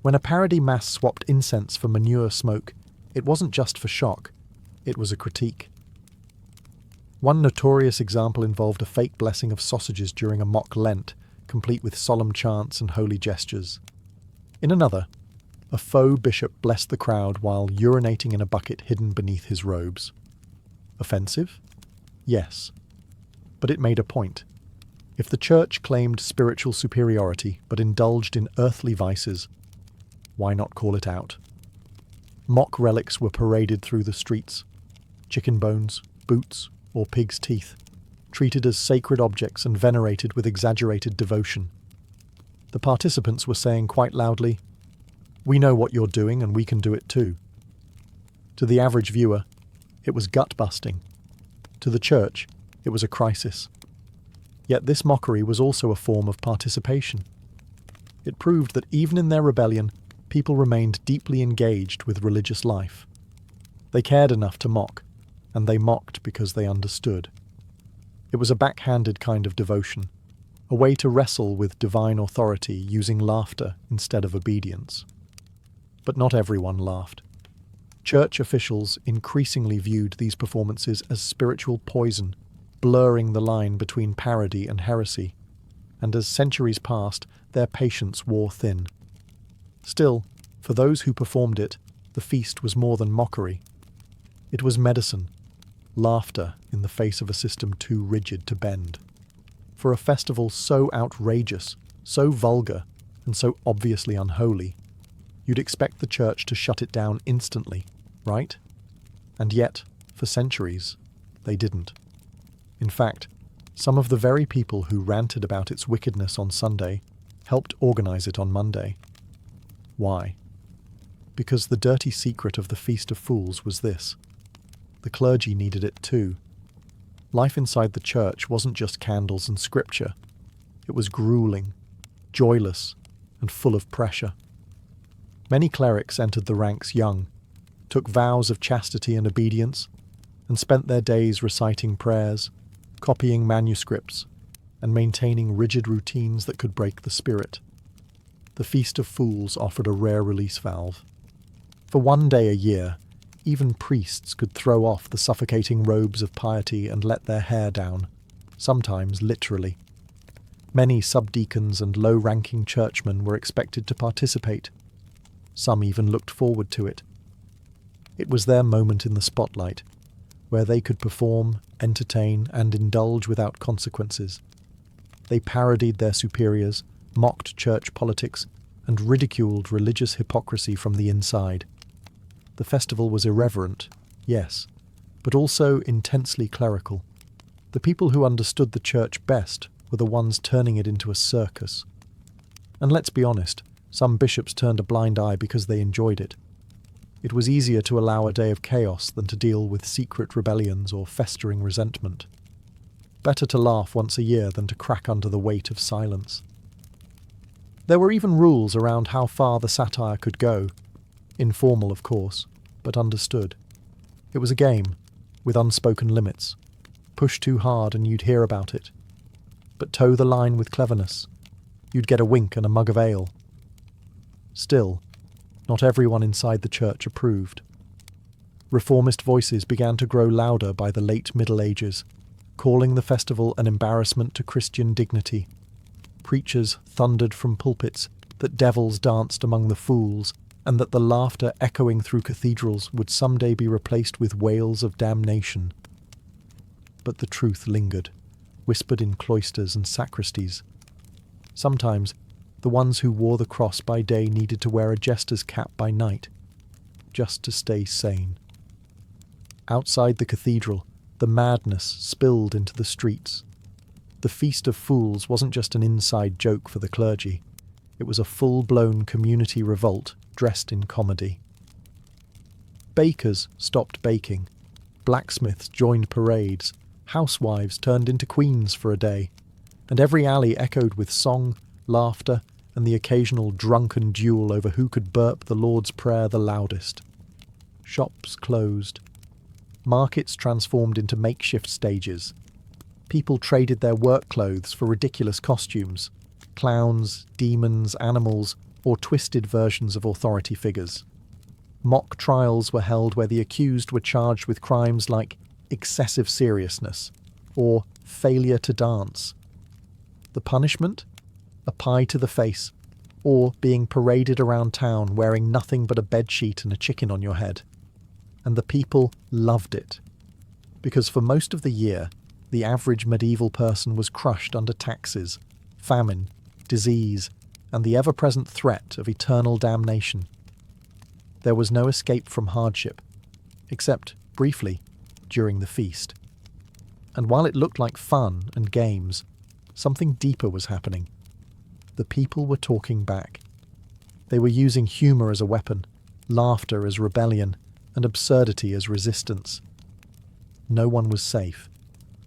When a parody mass swapped incense for manure smoke, it wasn't just for shock, it was a critique. One notorious example involved a fake blessing of sausages during a mock Lent, complete with solemn chants and holy gestures. In another, a faux bishop blessed the crowd while urinating in a bucket hidden beneath his robes. Offensive? Yes. But it made a point. If the church claimed spiritual superiority but indulged in earthly vices, why not call it out? Mock relics were paraded through the streets. Chicken bones, boots, or pig's teeth, treated as sacred objects and venerated with exaggerated devotion. The participants were saying quite loudly, "We know what you're doing and we can do it too." To the average viewer, it was gut-busting. To the church, it was a crisis. Yet this mockery was also a form of participation. It proved that even in their rebellion, people remained deeply engaged with religious life. They cared enough to mock, and they mocked because they understood. It was a backhanded kind of devotion, a way to wrestle with divine authority using laughter instead of obedience. But not everyone laughed. Church officials increasingly viewed these performances as spiritual poison, blurring the line between parody and heresy, and as centuries passed, their patience wore thin. Still, for those who performed it, the feast was more than mockery. It was medicine, laughter in the face of a system too rigid to bend. For a festival so outrageous, so vulgar, and so obviously unholy, you'd expect the church to shut it down instantly, right? And yet, for centuries, they didn't. In fact, some of the very people who ranted about its wickedness on Sunday helped organize it on Monday. Why? Because the dirty secret of the Feast of Fools was this: the clergy needed it too. Life inside the church wasn't just candles and scripture. It was grueling, joyless, and full of pressure. Many clerics entered the ranks young, took vows of chastity and obedience, and spent their days reciting prayers, copying manuscripts, and maintaining rigid routines that could break the spirit. The Feast of Fools offered a rare release valve. For one day a year, even priests could throw off the suffocating robes of piety and let their hair down, sometimes literally. Many subdeacons and low-ranking churchmen were expected to participate. Some even looked forward to it. It was their moment in the spotlight, where they could perform, entertain, and indulge without consequences. They parodied their superiors, mocked church politics, and ridiculed religious hypocrisy from the inside. The festival was irreverent, yes, but also intensely clerical. The people who understood the church best were the ones turning it into a circus. And let's be honest, some bishops turned a blind eye because they enjoyed it. It was easier to allow a day of chaos than to deal with secret rebellions or festering resentment. Better to laugh once a year than to crack under the weight of silence. There were even rules around how far the satire could go. Informal, of course, but understood. It was a game, with unspoken limits. Push too hard and you'd hear about it. But toe the line with cleverness. You'd get a wink and a mug of ale. Still, not everyone inside the church approved. Reformist voices began to grow louder by the late Middle Ages, calling the festival an embarrassment to Christian dignity. Preachers thundered from pulpits that devils danced among the fools, and that the laughter echoing through cathedrals would someday be replaced with wails of damnation. But the truth lingered, whispered in cloisters and sacristies. Sometimes, the ones who wore the cross by day needed to wear a jester's cap by night, just to stay sane. Outside the cathedral, the madness spilled into the streets. The Feast of Fools wasn't just an inside joke for the clergy. It was a full-blown community revolt dressed in comedy. Bakers stopped baking. Blacksmiths joined parades. Housewives turned into queens for a day. And every alley echoed with song, laughter, and the occasional drunken duel over who could burp the Lord's Prayer the loudest. Shops closed. Markets transformed into makeshift stages. People traded their work clothes for ridiculous costumes, clowns, demons, animals, or twisted versions of authority figures. Mock trials were held where the accused were charged with crimes like excessive seriousness or failure to dance. The punishment? A pie to the face, or being paraded around town wearing nothing but a bedsheet and a chicken on your head. And the people loved it, because for most of the year, the average medieval person was crushed under taxes, famine, disease, and the ever-present threat of eternal damnation. There was no escape from hardship, except, briefly, during the feast. And while it looked like fun and games, something deeper was happening. The people were talking back. They were using humour as a weapon, laughter as rebellion, and absurdity as resistance. No one was safe.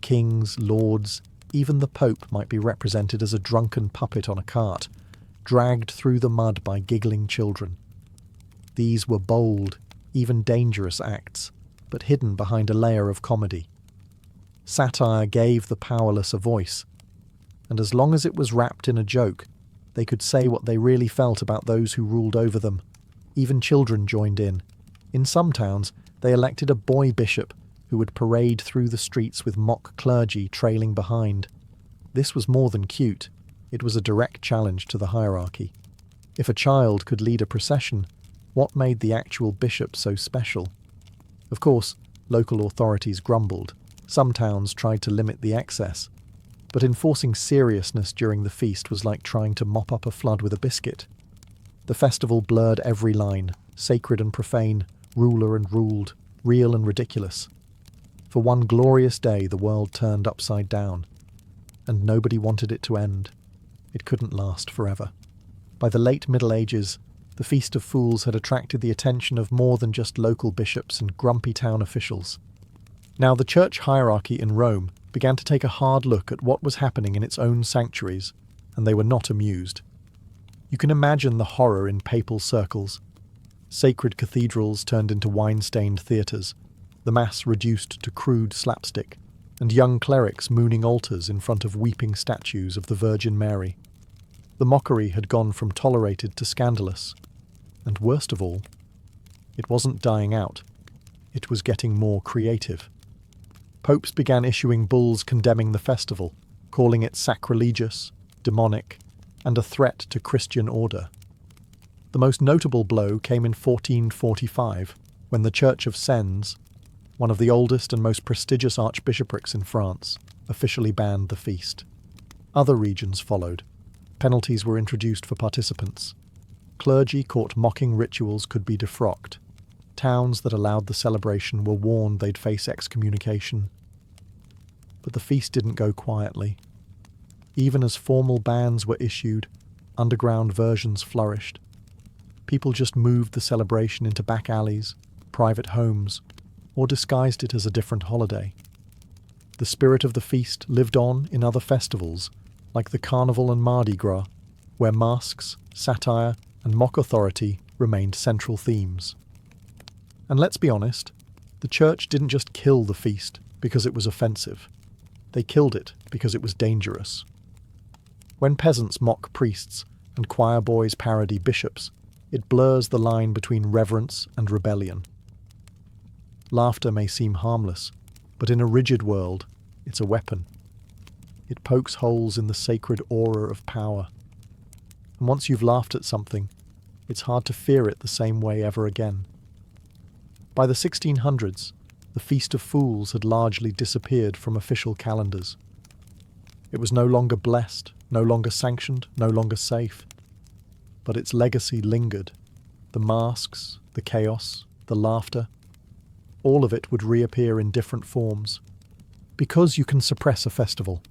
Kings, lords, even the Pope might be represented as a drunken puppet on a cart, dragged through the mud by giggling children. These were bold, even dangerous acts, but hidden behind a layer of comedy. Satire gave the powerless a voice, and as long as it was wrapped in a joke, they could say what they really felt about those who ruled over them. Even children joined in. In some towns, they elected a boy bishop who would parade through the streets with mock clergy trailing behind. This was more than cute. It was a direct challenge to the hierarchy. If a child could lead a procession, what made the actual bishop so special? Of course, local authorities grumbled. Some towns tried to limit the excess. But enforcing seriousness during the feast was like trying to mop up a flood with a biscuit. The festival blurred every line, sacred and profane, ruler and ruled, real and ridiculous. For one glorious day the world turned upside down, and nobody wanted it to end. It couldn't last forever. By the late Middle Ages, the Feast of Fools had attracted the attention of more than just local bishops and grumpy town officials. Now the church hierarchy in Rome began to take a hard look at what was happening in its own sanctuaries, and they were not amused. You can imagine the horror in papal circles. Sacred cathedrals turned into wine-stained theatres, the Mass reduced to crude slapstick, and young clerics mooning altars in front of weeping statues of the Virgin Mary. The mockery had gone from tolerated to scandalous. And worst of all, it wasn't dying out. It was getting more creative. Popes began issuing bulls condemning the festival, calling it sacrilegious, demonic, and a threat to Christian order. The most notable blow came in 1445, when the Church of Sens, one of the oldest and most prestigious archbishoprics in France, officially banned the feast. Other regions followed. Penalties were introduced for participants. Clergy caught mocking rituals could be defrocked. Towns that allowed the celebration were warned they'd face excommunication. But the feast didn't go quietly. Even as formal bans were issued, underground versions flourished. People just moved the celebration into back alleys, private homes, or disguised it as a different holiday. The spirit of the feast lived on in other festivals, like the Carnival and Mardi Gras, where masks, satire, and mock authority remained central themes. And let's be honest, the church didn't just kill the feast because it was offensive. They killed it because it was dangerous. When peasants mock priests and choir boys parody bishops, it blurs the line between reverence and rebellion. Laughter may seem harmless, but in a rigid world, it's a weapon. It pokes holes in the sacred aura of power. And once you've laughed at something, it's hard to fear it the same way ever again. By the 1600s, the Feast of Fools had largely disappeared from official calendars. It was no longer blessed, no longer sanctioned, no longer safe. But its legacy lingered. The masks, the chaos, the laughter, all of it would reappear in different forms. Because you can suppress a festival,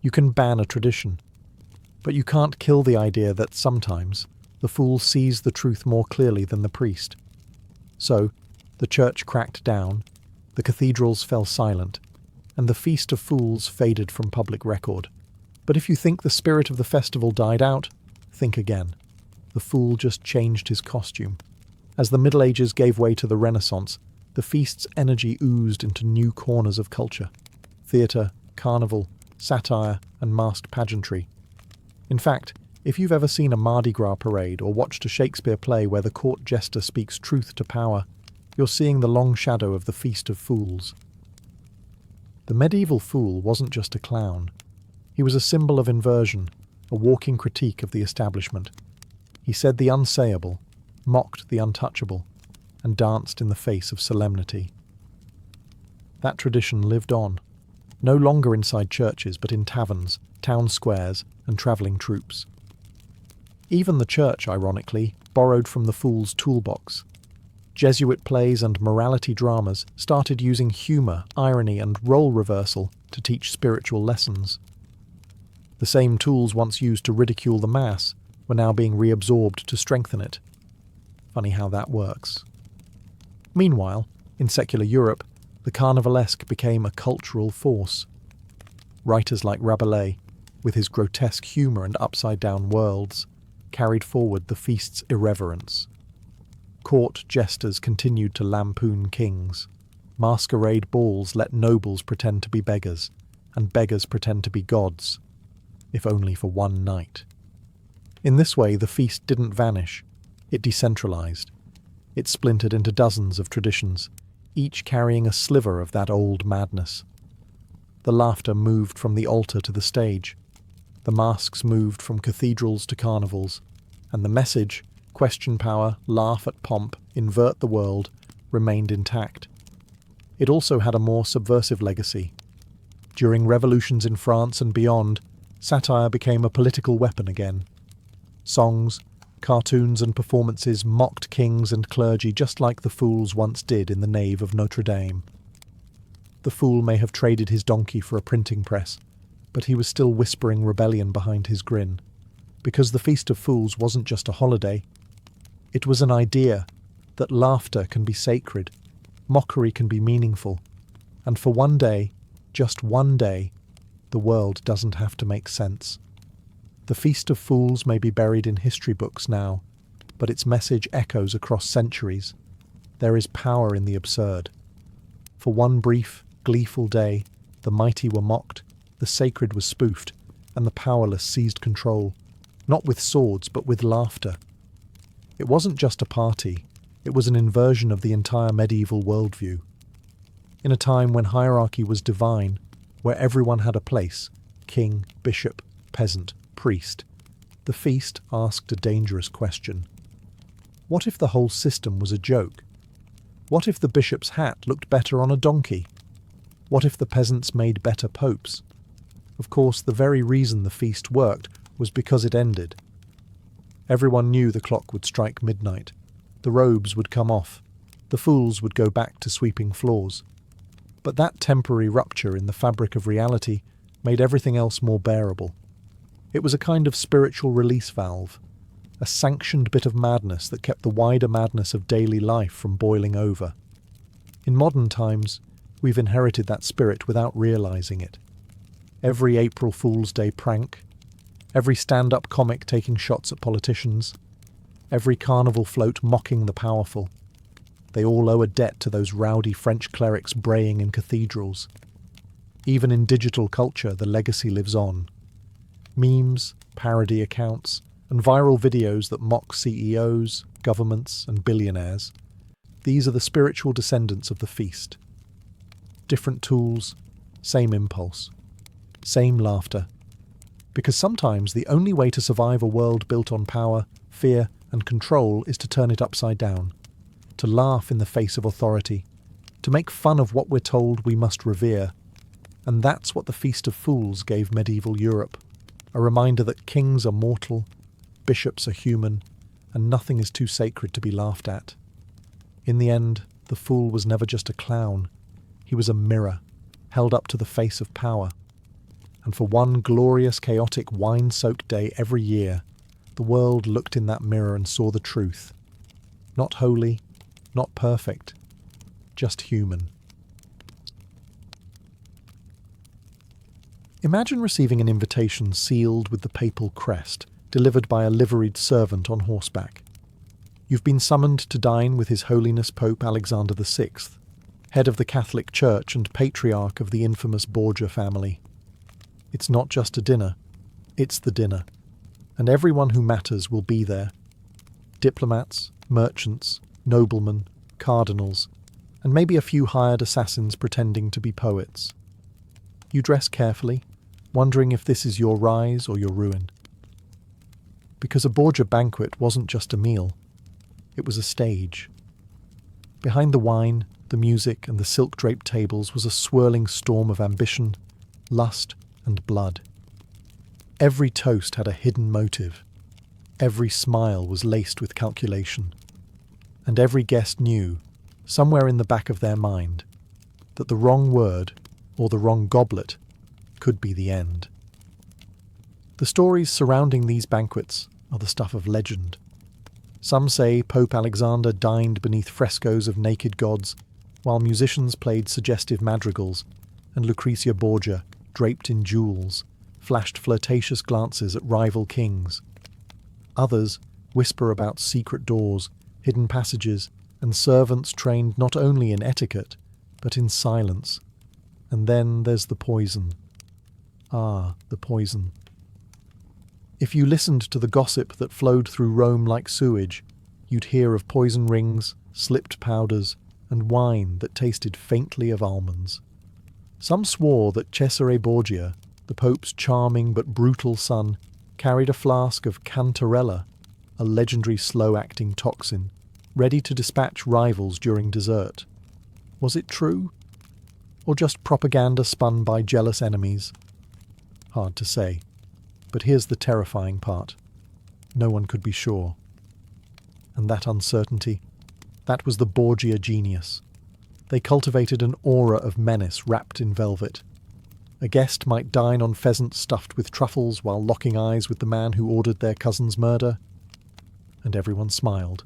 you can ban a tradition, but you can't kill the idea that sometimes the fool sees the truth more clearly than the priest. So, the church cracked down, the cathedrals fell silent, and the Feast of Fools faded from public record. But if you think the spirit of the festival died out, think again. The fool just changed his costume. As the Middle Ages gave way to the Renaissance, the feast's energy oozed into new corners of culture. Theatre, carnival, satire, and masked pageantry. In fact, if you've ever seen a Mardi Gras parade or watched a Shakespeare play where the court jester speaks truth to power, you're seeing the long shadow of the Feast of Fools. The medieval fool wasn't just a clown. He was a symbol of inversion, a walking critique of the establishment. He said the unsayable, mocked the untouchable, and danced in the face of solemnity. That tradition lived on, no longer inside churches but in taverns, town squares, and travelling troupes. Even the church, ironically, borrowed from the fool's toolbox. Jesuit plays and morality dramas started using humour, irony, and role reversal to teach spiritual lessons. The same tools once used to ridicule the mass were now being reabsorbed to strengthen it. Funny how that works. Meanwhile, in secular Europe, the carnivalesque became a cultural force. Writers like Rabelais, with his grotesque humour and upside-down worlds, carried forward the feast's irreverence. Court jesters continued to lampoon kings. Masquerade balls let nobles pretend to be beggars, and beggars pretend to be gods, if only for one night. In this way, the feast didn't vanish. It decentralized. It splintered into dozens of traditions, each carrying a sliver of that old madness. The laughter moved from the altar to the stage. The masks moved from cathedrals to carnivals, and the message, question power, laugh at pomp, invert the world, remained intact. It also had a more subversive legacy. During revolutions in France and beyond, satire became a political weapon again. Songs, cartoons and performances mocked kings and clergy just like the fools once did in the nave of Notre Dame. The fool may have traded his donkey for a printing press, but he was still whispering rebellion behind his grin. Because the Feast of Fools wasn't just a holiday, it was an idea that laughter can be sacred, mockery can be meaningful, and for one day, just one day, the world doesn't have to make sense. The Feast of Fools may be buried in history books now, but its message echoes across centuries. There is power in the absurd. For one brief, gleeful day, the mighty were mocked, the sacred was spoofed, and the powerless seized control, not with swords but with laughter. It wasn't just a party, it was an inversion of the entire medieval worldview. In a time when hierarchy was divine, where everyone had a place, king, bishop, peasant, priest, the feast asked a dangerous question. What if the whole system was a joke? What if the bishop's hat looked better on a donkey? What if the peasants made better popes? Of course, the very reason the feast worked was because it ended. Everyone knew the clock would strike midnight. The robes would come off. The fools would go back to sweeping floors. But that temporary rupture in the fabric of reality made everything else more bearable. It was a kind of spiritual release valve, a sanctioned bit of madness that kept the wider madness of daily life from boiling over. In modern times, we've inherited that spirit without realizing it. Every April Fool's Day prank, every stand-up comic taking shots at politicians, every carnival float mocking the powerful. They all owe a debt to those rowdy French clerics braying in cathedrals. Even in digital culture, the legacy lives on. Memes, parody accounts, and viral videos that mock CEOs, governments, and billionaires. These are the spiritual descendants of the feast. Different tools, same impulse, same laughter. Because sometimes the only way to survive a world built on power, fear, and control is to turn it upside down, to laugh in the face of authority, to make fun of what we're told we must revere. And that's what the Feast of Fools gave medieval Europe, a reminder that kings are mortal, bishops are human, and nothing is too sacred to be laughed at. In the end, the fool was never just a clown. He was a mirror, held up to the face of power. And for one glorious, chaotic, wine-soaked day every year, the world looked in that mirror and saw the truth. Not holy, not perfect, just human. Imagine receiving an invitation sealed with the papal crest, delivered by a liveried servant on horseback. You've been summoned to dine with His Holiness Pope Alexander VI, head of the Catholic Church and patriarch of the infamous Borgia family. It's not just a dinner, it's the dinner, and everyone who matters will be there. Diplomats, merchants, noblemen, cardinals, and maybe a few hired assassins pretending to be poets. You dress carefully, wondering if this is your rise or your ruin. Because a Borgia banquet wasn't just a meal, it was a stage. Behind the wine, the music, and the silk-draped tables was a swirling storm of ambition, lust, and blood. Every toast had a hidden motive. Every smile was laced with calculation. And every guest knew, somewhere in the back of their mind, that the wrong word or the wrong goblet could be the end. The stories surrounding these banquets are the stuff of legend. Some say Pope Alexander dined beneath frescoes of naked gods, while musicians played suggestive madrigals, and Lucrezia Borgia, draped in jewels, flashed flirtatious glances at rival kings. Others whisper about secret doors, hidden passages, and servants trained not only in etiquette, but in silence. And then there's the poison. Ah, the poison. If you listened to the gossip that flowed through Rome like sewage, you'd hear of poison rings, slipped powders, and wine that tasted faintly of almonds. Some swore that Cesare Borgia, the Pope's charming but brutal son, carried a flask of cantarella, a legendary slow-acting toxin, ready to dispatch rivals during dessert. Was it true? Or just propaganda spun by jealous enemies? Hard to say. But here's the terrifying part. No one could be sure. And that uncertainty, that was the Borgia genius. They cultivated an aura of menace wrapped in velvet. A guest might dine on pheasant stuffed with truffles while locking eyes with the man who ordered their cousin's murder. And everyone smiled.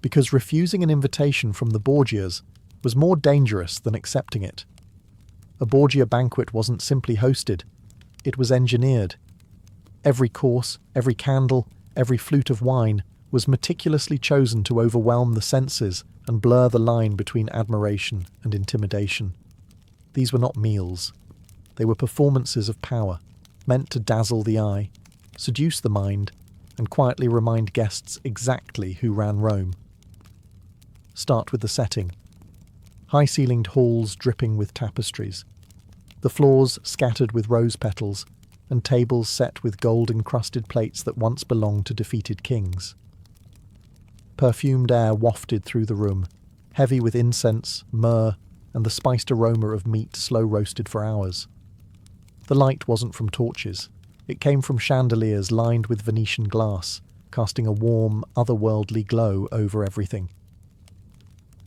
Because refusing an invitation from the Borgias was more dangerous than accepting it. A Borgia banquet wasn't simply hosted, it was engineered. Every course, every candle, every flute of wine was meticulously chosen to overwhelm the senses and blur the line between admiration and intimidation. These were not meals. They were performances of power, meant to dazzle the eye, seduce the mind, and quietly remind guests exactly who ran Rome. Start with the setting. High-ceilinged halls dripping with tapestries. The floors scattered with rose petals, and tables set with gold-encrusted plates that once belonged to defeated kings. Perfumed air wafted through the room, heavy with incense, myrrh, and the spiced aroma of meat slow-roasted for hours. The light wasn't from torches. It came from chandeliers lined with Venetian glass, casting a warm, otherworldly glow over everything.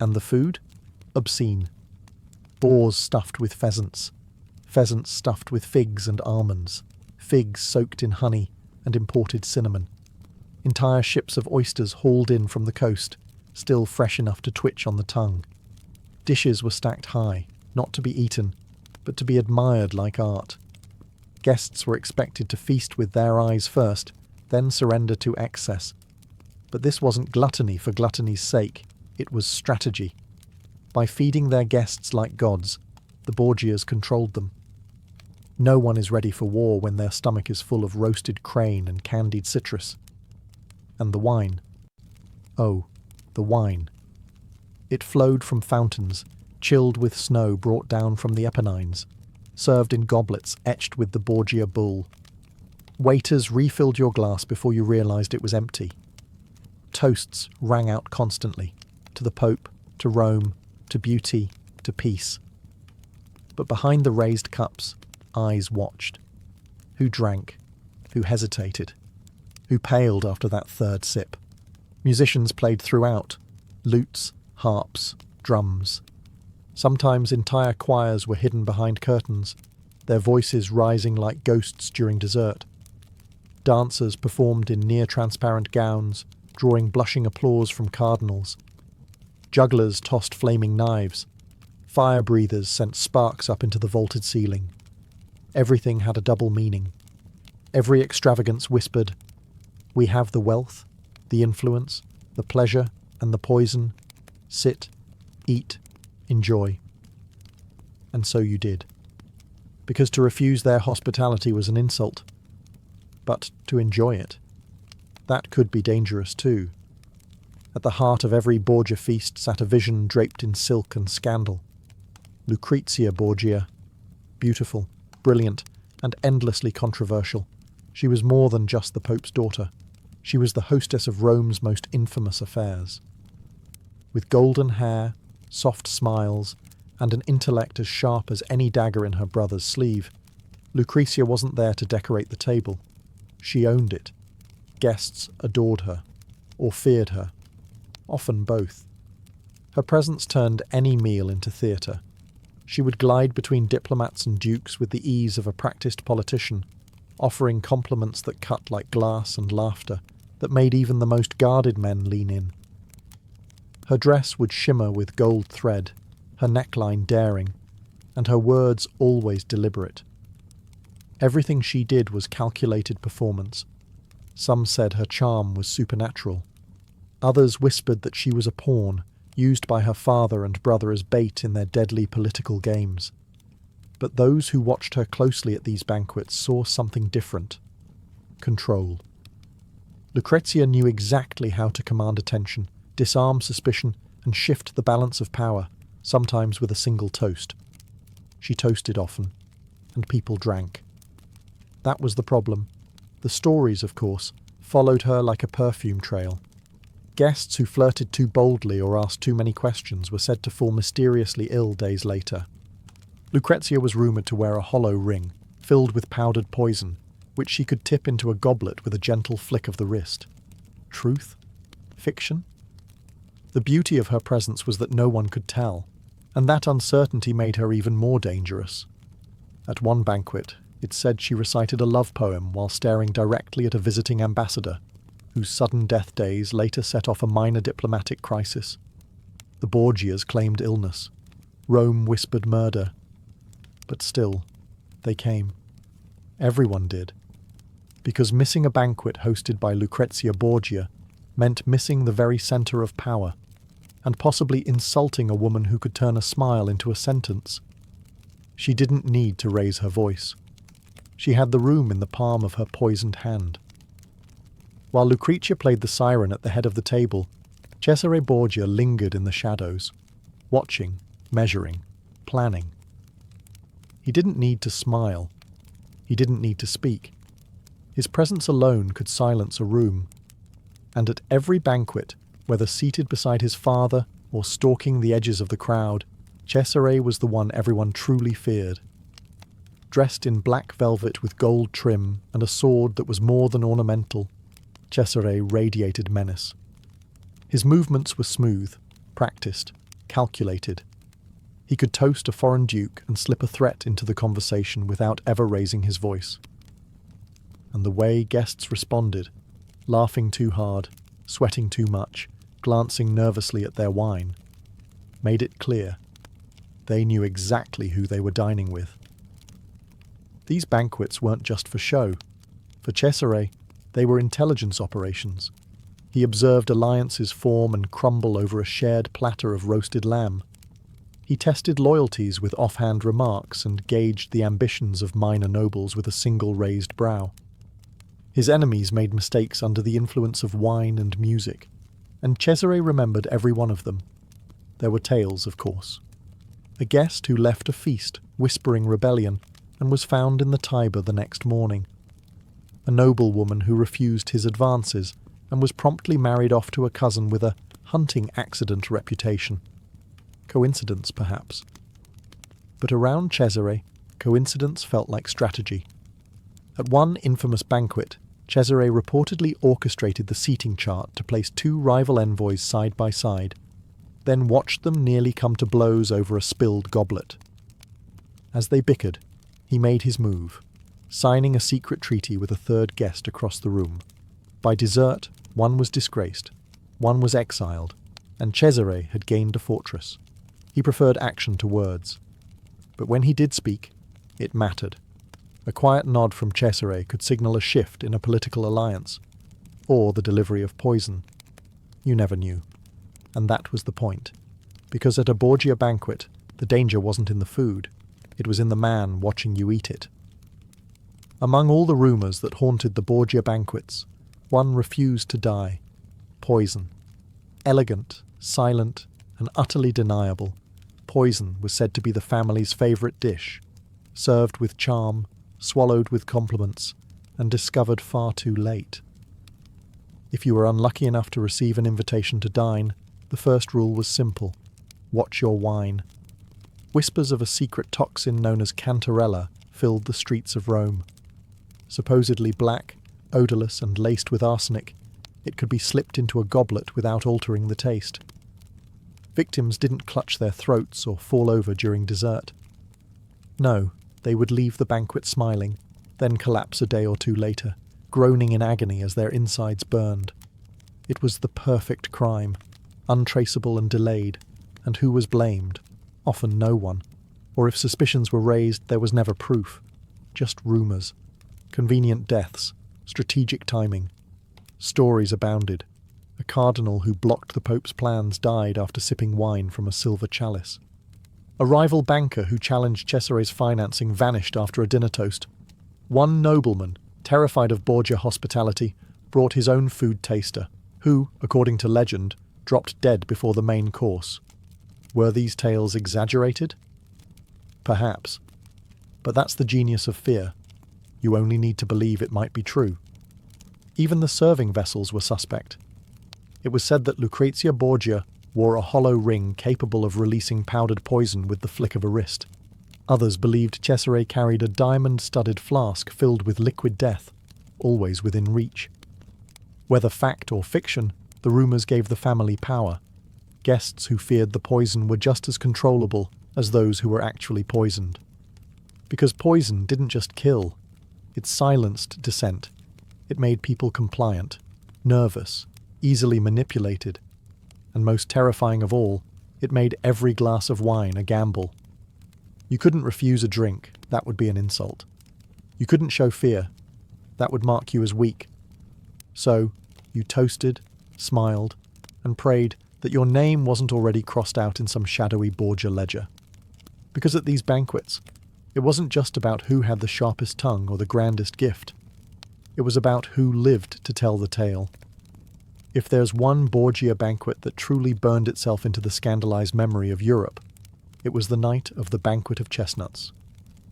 And the food? Obscene. Boars stuffed with pheasants stuffed with figs and almonds, figs soaked in honey and imported cinnamon. Entire ships of oysters hauled in from the coast, still fresh enough to twitch on the tongue. Dishes were stacked high, not to be eaten, but to be admired like art. Guests were expected to feast with their eyes first, then surrender to excess. But this wasn't gluttony for gluttony's sake, it was strategy. By feeding their guests like gods, the Borgias controlled them. No one is ready for war when their stomach is full of roasted crane and candied citrus. And the wine. Oh, the wine. It flowed from fountains, chilled with snow brought down from the Apennines, served in goblets etched with the Borgia bull. Waiters refilled your glass before you realized it was empty. Toasts rang out constantly, to the Pope, to Rome, to beauty, to peace. But behind the raised cups, eyes watched. Who drank? Who hesitated? Who paled after that third sip? Musicians played throughout. Lutes, harps, drums. Sometimes entire choirs were hidden behind curtains, their voices rising like ghosts during dessert. Dancers performed in near-transparent gowns, drawing blushing applause from cardinals. Jugglers tossed flaming knives. Fire breathers sent sparks up into the vaulted ceiling. Everything had a double meaning. Every extravagance whispered, "We have the wealth, the influence, the pleasure, and the poison. Sit, eat, enjoy." And so you did. Because to refuse their hospitality was an insult. But to enjoy it, that could be dangerous too. At the heart of every Borgia feast sat a vision draped in silk and scandal. Lucrezia Borgia. Beautiful, brilliant, and endlessly controversial. She was more than just the Pope's daughter. She was the hostess of Rome's most infamous affairs. With golden hair, soft smiles, and an intellect as sharp as any dagger in her brother's sleeve, Lucrezia wasn't there to decorate the table. She owned it. Guests adored her, or feared her. often both. Her presence turned any meal into theatre. She would glide between diplomats and dukes with the ease of a practiced politician, offering compliments that cut like glass and laughter that made even the most guarded men lean in. Her dress would shimmer with gold thread, her neckline daring, and her words always deliberate. Everything she did was calculated performance. Some said her charm was supernatural. Others whispered that she was a pawn, used by her father and brother as bait in their deadly political games. But those who watched her closely at these banquets saw something different. Control. Lucrezia knew exactly how to command attention, disarm suspicion, and shift the balance of power, sometimes with a single toast. She toasted often, and people drank. That was the problem. The stories, of course, followed her like a perfume trail. Guests who flirted too boldly or asked too many questions were said to fall mysteriously ill days later. Lucrezia was rumoured to wear a hollow ring, filled with powdered poison, which she could tip into a goblet with a gentle flick of the wrist. Truth? Fiction? The beauty of her presence was that no one could tell, and that uncertainty made her even more dangerous. At one banquet, it's said she recited a love poem while staring directly at a visiting ambassador, whose sudden death days later set off a minor diplomatic crisis. The Borgias claimed illness. Rome whispered murder. But still, they came. Everyone did. Because missing a banquet hosted by Lucrezia Borgia meant missing the very centre of power, and possibly insulting a woman who could turn a smile into a sentence. She didn't need to raise her voice. She had the room in the palm of her poisoned hand. While Lucrezia played the siren at the head of the table, Cesare Borgia lingered in the shadows, watching, measuring, planning. He didn't need to smile. He didn't need to speak. His presence alone could silence a room. And at every banquet, whether seated beside his father or stalking the edges of the crowd, Cesare was the one everyone truly feared. Dressed in black velvet with gold trim and a sword that was more than ornamental, Cesare radiated menace. His movements were smooth, practiced, calculated. He could toast a foreign duke and slip a threat into the conversation without ever raising his voice. And the way guests responded, laughing too hard, sweating too much, glancing nervously at their wine, made it clear. They knew exactly who they were dining with. These banquets weren't just for show. For Cesare, they were intelligence operations. He observed alliances form and crumble over a shared platter of roasted lamb. He tested loyalties with offhand remarks and gauged the ambitions of minor nobles with a single raised brow. His enemies made mistakes under the influence of wine and music, and Cesare remembered every one of them. There were tales, of course. A guest who left a feast, whispering rebellion, and was found in the Tiber the next morning. A noblewoman who refused his advances and was promptly married off to a cousin with a hunting accident reputation. Coincidence, perhaps. But around Cesare, coincidence felt like strategy. At one infamous banquet, Cesare reportedly orchestrated the seating chart to place two rival envoys side by side, then watched them nearly come to blows over a spilled goblet. As they bickered, he made his move, signing a secret treaty with a third guest across the room. By dessert, one was disgraced, one was exiled, and Cesare had gained a fortress. He preferred action to words. But when he did speak, it mattered. A quiet nod from Cesare could signal a shift in a political alliance, or the delivery of poison. You never knew. And that was the point. Because at a Borgia banquet, the danger wasn't in the food, it was in the man watching you eat it. Among all the rumours that haunted the Borgia banquets, one refused to die. Poison. Elegant, silent, and utterly deniable, poison was said to be the family's favourite dish, served with charm, swallowed with compliments, and discovered far too late. If you were unlucky enough to receive an invitation to dine, the first rule was simple: watch your wine. Whispers of a secret toxin known as cantarella filled the streets of Rome. Supposedly black, odourless, and laced with arsenic, it could be slipped into a goblet without altering the taste. Victims didn't clutch their throats or fall over during dessert. No, they would leave the banquet smiling, then collapse a day or two later, groaning in agony as their insides burned. It was the perfect crime, untraceable and delayed, and who was blamed? Often no one. Or if suspicions were raised, there was never proof. Just rumours. Convenient deaths. Strategic timing. Stories abounded. A cardinal who blocked the Pope's plans died after sipping wine from a silver chalice. A rival banker who challenged Cesare's financing vanished after a dinner toast. One nobleman, terrified of Borgia hospitality, brought his own food taster, who, according to legend, dropped dead before the main course. Were these tales exaggerated? Perhaps. But that's the genius of fear. You only need to believe it might be true. Even the serving vessels were suspect. It was said that Lucrezia Borgia wore a hollow ring capable of releasing powdered poison with the flick of a wrist. Others believed Cesare carried a diamond-studded flask filled with liquid death, always within reach. Whether fact or fiction, the rumours gave the family power. Guests who feared the poison were just as controllable as those who were actually poisoned. Because poison didn't just kill, it silenced dissent. It made people compliant, nervous, easily manipulated, and most terrifying of all, it made every glass of wine a gamble. You couldn't refuse a drink, that would be an insult. You couldn't show fear, that would mark you as weak. So, you toasted, smiled, and prayed that your name wasn't already crossed out in some shadowy Borgia ledger. Because at these banquets, it wasn't just about who had the sharpest tongue or the grandest gift. It was about who lived to tell the tale. If there's one Borgia banquet that truly burned itself into the scandalized memory of Europe, it was the night of the Banquet of Chestnuts,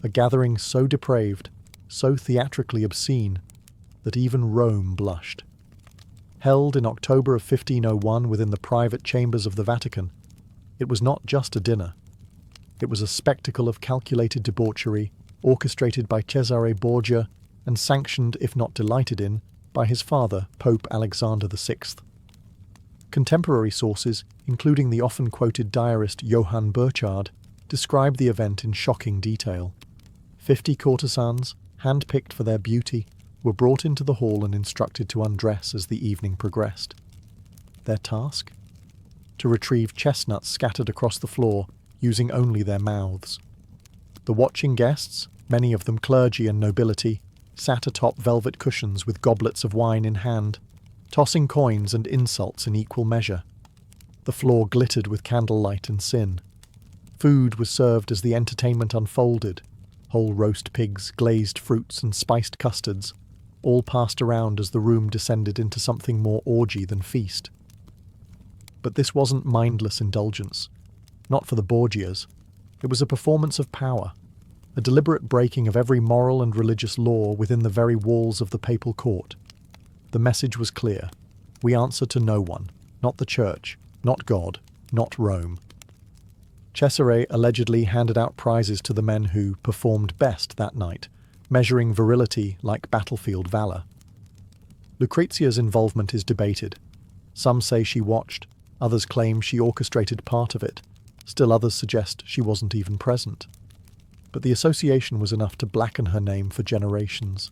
a gathering so depraved, so theatrically obscene, that even Rome blushed. Held in October of 1501 within the private chambers of the Vatican, it was not just a dinner. It was a spectacle of calculated debauchery, orchestrated by Cesare Borgia and sanctioned, if not delighted in, by his father, Pope Alexander VI. Contemporary sources, including the often-quoted diarist Johann Burchard, describe the event in shocking detail. 50 courtesans, hand-picked for their beauty, were brought into the hall and instructed to undress as the evening progressed. Their task? To retrieve chestnuts scattered across the floor, using only their mouths. The watching guests, many of them clergy and nobility, sat atop velvet cushions with goblets of wine in hand, tossing coins and insults in equal measure. The floor glittered with candlelight and sin. Food was served as the entertainment unfolded, whole roast pigs, glazed fruits and spiced custards, all passed around as the room descended into something more orgy than feast. But this wasn't mindless indulgence. Not for the Borgias. It was a performance of power, a deliberate breaking of every moral and religious law within the very walls of the papal court. The message was clear. We answer to no one, not the Church, not God, not Rome. Cesare allegedly handed out prizes to the men who performed best that night, measuring virility like battlefield valor. Lucrezia's involvement is debated. Some say she watched, others claim she orchestrated part of it, still others suggest she wasn't even present. But the association was enough to blacken her name for generations.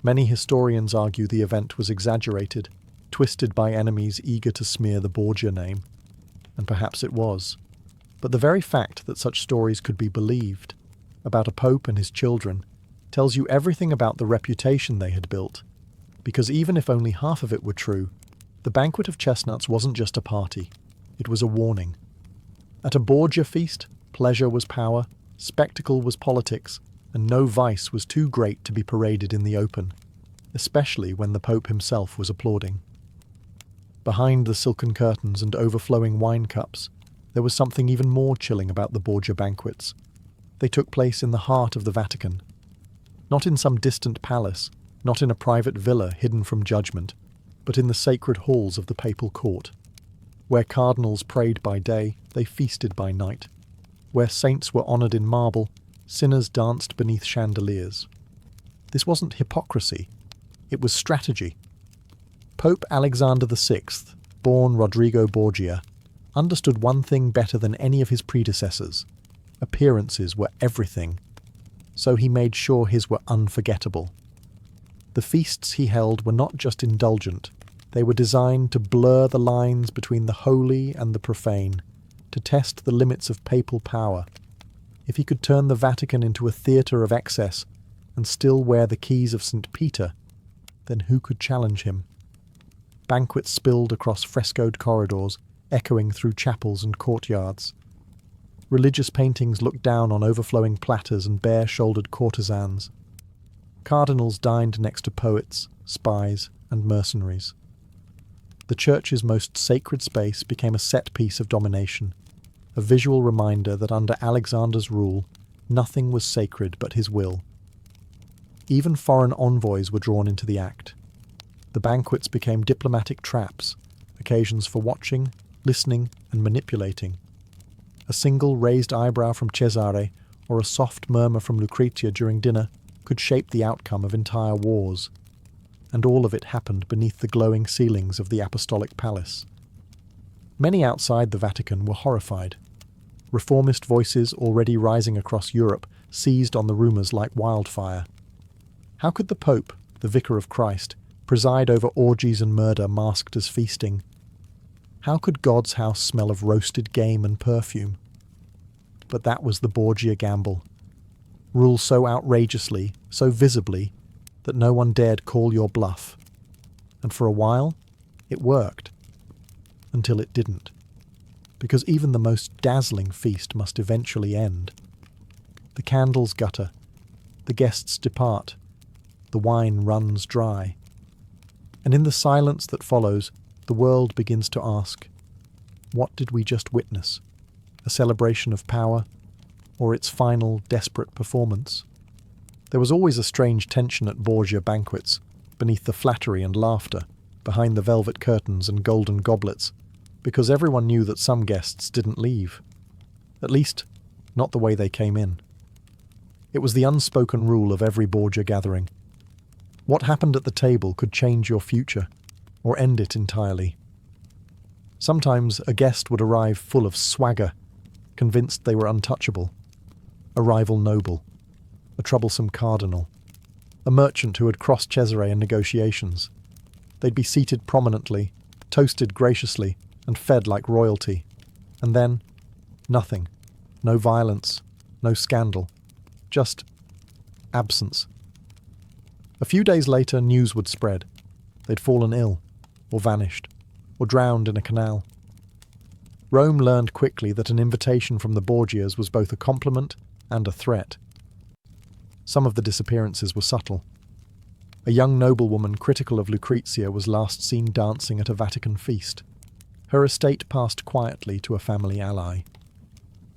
Many historians argue the event was exaggerated, twisted by enemies eager to smear the Borgia name. And perhaps it was. But the very fact that such stories could be believed, about a pope and his children, tells you everything about the reputation they had built. Because even if only half of it were true, the Banquet of Chestnuts wasn't just a party. It was a warning. At a Borgia feast, pleasure was power, spectacle was politics, and no vice was too great to be paraded in the open, especially when the Pope himself was applauding. Behind the silken curtains and overflowing wine cups, there was something even more chilling about the Borgia banquets. They took place in the heart of the Vatican. Not in some distant palace, not in a private villa hidden from judgment, but in the sacred halls of the papal court. Where cardinals prayed by day, they feasted by night. Where saints were honoured in marble, sinners danced beneath chandeliers. This wasn't hypocrisy. It was strategy. Pope Alexander VI, born Rodrigo Borgia, understood one thing better than any of his predecessors. Appearances were everything, so he made sure his were unforgettable. The feasts he held were not just indulgent, they were designed to blur the lines between the holy and the profane, to test the limits of papal power. If he could turn the Vatican into a theatre of excess and still wear the keys of St. Peter, then who could challenge him? Banquets spilled across frescoed corridors, echoing through chapels and courtyards. Religious paintings looked down on overflowing platters and bare-shouldered courtesans. Cardinals dined next to poets, spies, and mercenaries. The church's most sacred space became a set piece of domination, a visual reminder that under Alexander's rule, nothing was sacred but his will. Even foreign envoys were drawn into the act. The banquets became diplomatic traps, occasions for watching, listening, and manipulating. A single raised eyebrow from Cesare or a soft murmur from Lucrezia during dinner could shape the outcome of entire wars, and all of it happened beneath the glowing ceilings of the Apostolic Palace. Many outside the Vatican were horrified. Reformist voices already rising across Europe seized on the rumours like wildfire. How could the Pope, the Vicar of Christ, preside over orgies and murder masked as feasting? How could God's house smell of roasted game and perfume? But that was the Borgia gamble. Rule so outrageously, so visibly, that no one dared call your bluff. And for a while, it worked. Until it didn't. Because even the most dazzling feast must eventually end. The candles gutter. The guests depart. The wine runs dry. And in the silence that follows, the world begins to ask, what did we just witness? A celebration of power, or its final desperate performance? There was always a strange tension at Borgia banquets, beneath the flattery and laughter, behind the velvet curtains and golden goblets, because everyone knew that some guests didn't leave. At least, not the way they came in. It was the unspoken rule of every Borgia gathering. What happened at the table could change your future, or end it entirely. Sometimes a guest would arrive full of swagger, convinced they were untouchable. A rival noble, a troublesome cardinal, a merchant who had crossed Cesare in negotiations. They'd be seated prominently, toasted graciously, and fed like royalty. And then, nothing. No violence, no scandal. Just absence. A few days later, news would spread. They'd fallen ill, or vanished, or drowned in a canal. Rome learned quickly that an invitation from the Borgias was both a compliment and a threat. Some of the disappearances were subtle. A young noblewoman critical of Lucrezia was last seen dancing at a Vatican feast. Her estate passed quietly to a family ally.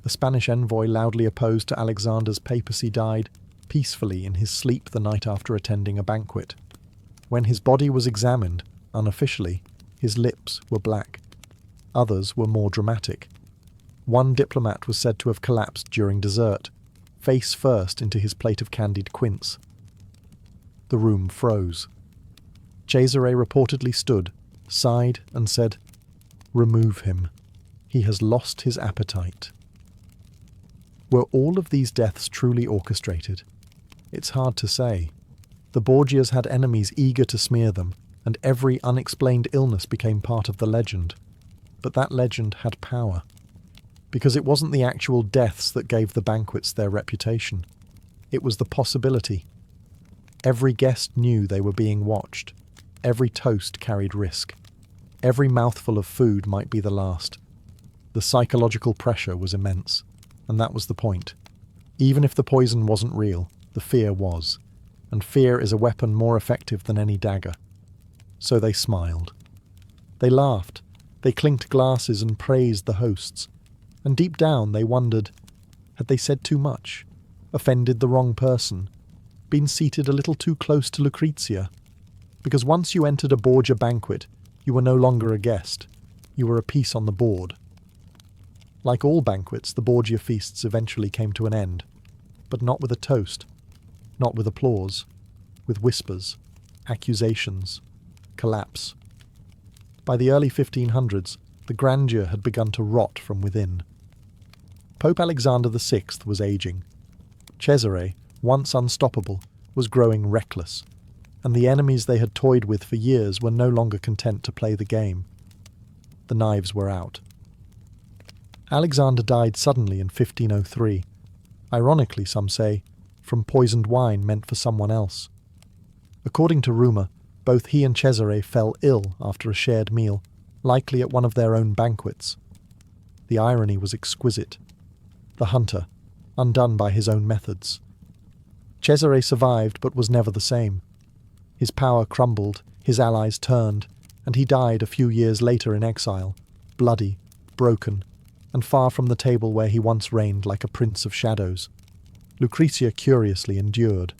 The Spanish envoy loudly opposed to Alexander's papacy died peacefully in his sleep the night after attending a banquet. When his body was examined, unofficially, his lips were black. Others were more dramatic. One diplomat was said to have collapsed during dessert, face first into his plate of candied quince. The room froze. Cesare reportedly stood, sighed, and said, "Remove him. He has lost his appetite." Were all of these deaths truly orchestrated? It's hard to say. The Borgias had enemies eager to smear them, and every unexplained illness became part of the legend. But that legend had power. Because it wasn't the actual deaths that gave the banquets their reputation. It was the possibility. Every guest knew they were being watched. Every toast carried risk. Every mouthful of food might be the last. The psychological pressure was immense, and that was the point. Even if the poison wasn't real, the fear was. And fear is a weapon more effective than any dagger. So they smiled. They laughed. They clinked glasses and praised the hosts. And deep down they wondered, had they said too much? Offended the wrong person? Been seated a little too close to Lucrezia? Because once you entered a Borgia banquet, you were no longer a guest. You were a piece on the board. Like all banquets, the Borgia feasts eventually came to an end. But not with a toast. Not with applause. With whispers. Accusations. Collapse. By the early 1500s, the grandeur had begun to rot from within. Pope Alexander VI was aging. Cesare, once unstoppable, was growing reckless, and the enemies they had toyed with for years were no longer content to play the game. The knives were out. Alexander died suddenly in 1503. Ironically, some say, from poisoned wine meant for someone else. According to rumour, both he and Cesare fell ill after a shared meal, likely at one of their own banquets. The irony was exquisite. The hunter, undone by his own methods. Cesare survived but was never the same. His power crumbled, his allies turned, and he died a few years later in exile, bloody, broken, and far from the table where he once reigned like a prince of shadows. Lucretia curiously endured.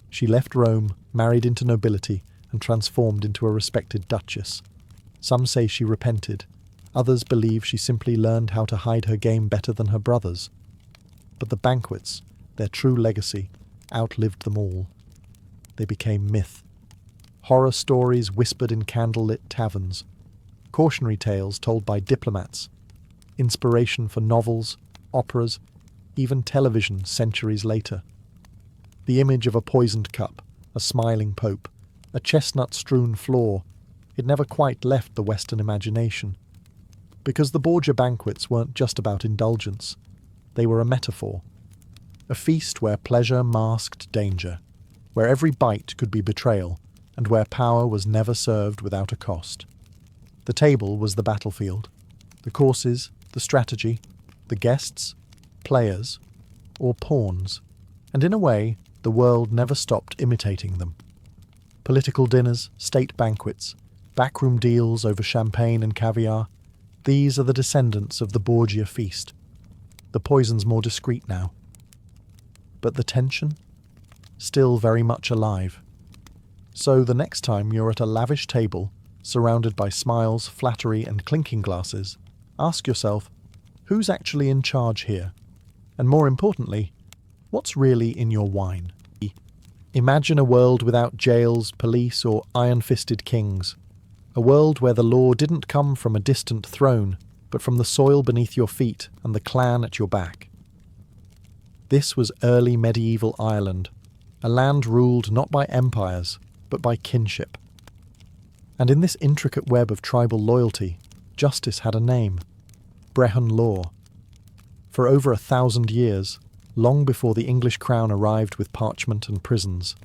She left Rome, married into nobility, and transformed into a respected duchess. Some say she repented. Others believe she simply learned how to hide her game better than her brothers. But the banquets, their true legacy, outlived them all. They became myth. Horror stories whispered in candlelit taverns. Cautionary tales told by diplomats. Inspiration for novels, operas, even television centuries later. The image of a poisoned cup, a smiling pope, a chestnut-strewn floor, it never quite left the Western imagination. Because the Borgia banquets weren't just about indulgence. They were a metaphor. A feast where pleasure masked danger, where every bite could be betrayal, and where power was never served without a cost. The table was the battlefield. The courses, the strategy, the guests, players, or pawns. And in a way, the world never stopped imitating them. Political dinners, state banquets, backroom deals over champagne and caviar, these are the descendants of the Borgia feast. The poison's more discreet now. But the tension? Still very much alive. So the next time you're at a lavish table, surrounded by smiles, flattery, and clinking glasses, ask yourself, who's actually in charge here? And more importantly, what's really in your wine? Imagine a world without jails, police, or iron-fisted kings. A world where the law didn't come from a distant throne, but from the soil beneath your feet and the clan at your back. This was early medieval Ireland, a land ruled not by empires, but by kinship. And in this intricate web of tribal loyalty, justice had a name: Brehon law. For over 1,000 years, long before the English crown arrived with parchment and prisons,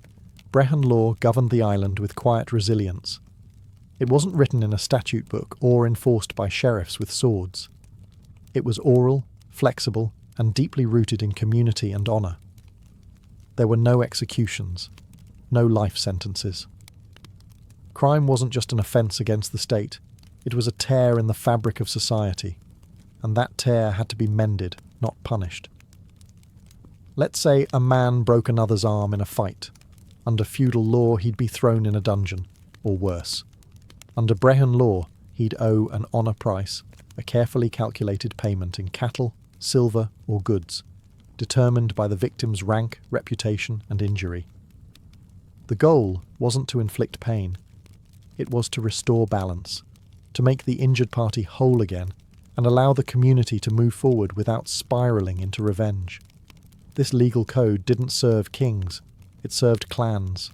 Brehon law governed the island with quiet resilience. It wasn't written in a statute book or enforced by sheriffs with swords. It was oral, flexible, and deeply rooted in community and honour. There were no executions, no life sentences. Crime wasn't just an offence against the state, it was a tear in the fabric of society, and that tear had to be mended, not punished. Let's say a man broke another's arm in a fight. Under feudal law, he'd be thrown in a dungeon, or worse. Under Brehon law, he'd owe an honour price, a carefully calculated payment in cattle, silver, or goods, determined by the victim's rank, reputation, and injury. The goal wasn't to inflict pain. It was to restore balance, to make the injured party whole again, and allow the community to move forward without spiralling into revenge. This legal code didn't serve kings, it served clans.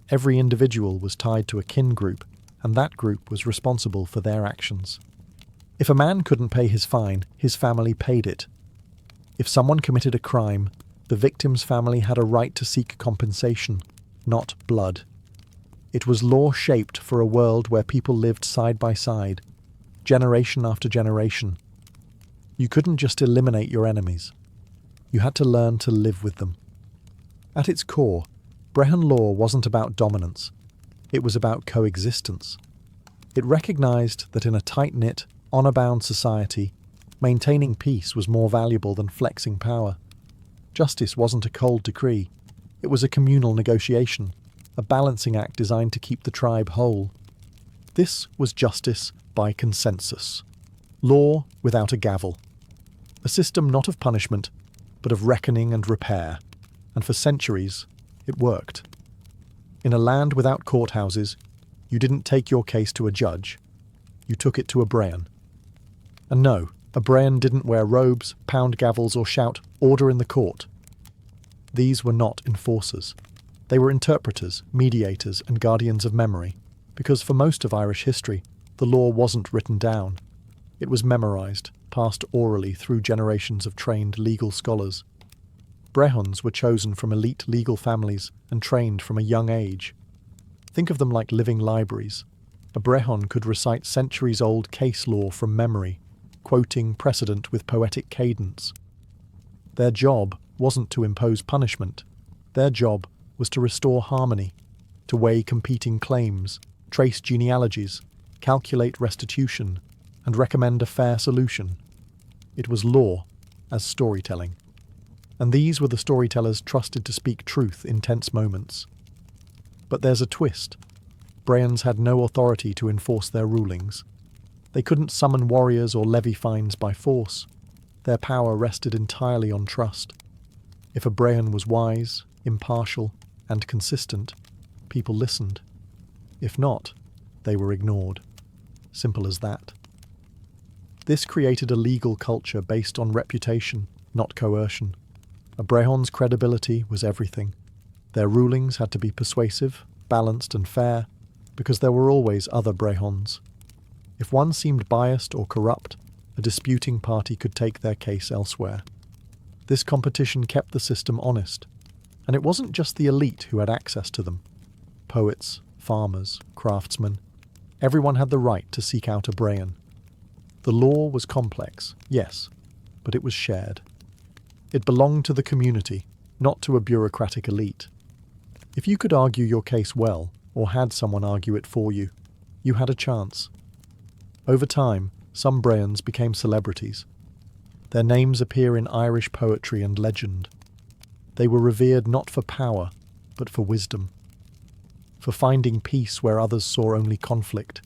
Every individual was tied to a kin group, and that group was responsible for their actions. If a man couldn't pay his fine, his family paid it. If someone committed a crime, the victim's family had a right to seek compensation, not blood. It was law shaped for a world where people lived side by side, generation after generation. You couldn't just eliminate your enemies. You had to learn to live with them. At its core, Brehon law wasn't about dominance. It was about coexistence. It recognized that in a tight-knit, honour-bound society, maintaining peace was more valuable than flexing power. Justice wasn't a cold decree. It was a communal negotiation, a balancing act designed to keep the tribe whole. This was justice by consensus. Law without a gavel. A system not of punishment, but of reckoning and repair. And for centuries, it worked. In a land without courthouses, you didn't take your case to a judge. you took it to a Brehon. And no, a Brehon didn't wear robes, pound gavels, or shout, "Order in the court." These were not enforcers. They were interpreters, mediators, and guardians of memory, because for most of Irish history, the law wasn't written down. It was memorised, passed orally through generations of trained legal scholars. Brehons were chosen from elite legal families and trained from a young age. Think of them like living libraries. A Brehon could recite centuries-old case law from memory, quoting precedent with poetic cadence. Their job wasn't to impose punishment. Their job was to restore harmony, to weigh competing claims, trace genealogies, calculate restitution, and recommend a fair solution. It was law as storytelling. And these were the storytellers trusted to speak truth in tense moments. But there's a twist. Brehons had no authority to enforce their rulings. They couldn't summon warriors or levy fines by force. Their power rested entirely on trust. If a Brehon was wise, impartial, and consistent, people listened. If not, they were ignored. Simple as that. This created a legal culture based on reputation, not coercion. A Brehon's credibility was everything. Their rulings had to be persuasive, balanced, and fair, because there were always other Brehons. If one seemed biased or corrupt, a disputing party could take their case elsewhere. This competition kept the system honest, and it wasn't just the elite who had access to them. Poets, farmers, craftsmen, everyone had the right to seek out a Brehon. The law was complex, yes, but it was shared. It belonged to the community, not to a bureaucratic elite. If you could argue your case well, or had someone argue it for you, you had a chance. Over time, some Brehons became celebrities. Their names appear in Irish poetry and legend. They were revered not for power, but for wisdom, for finding peace where others saw only conflict.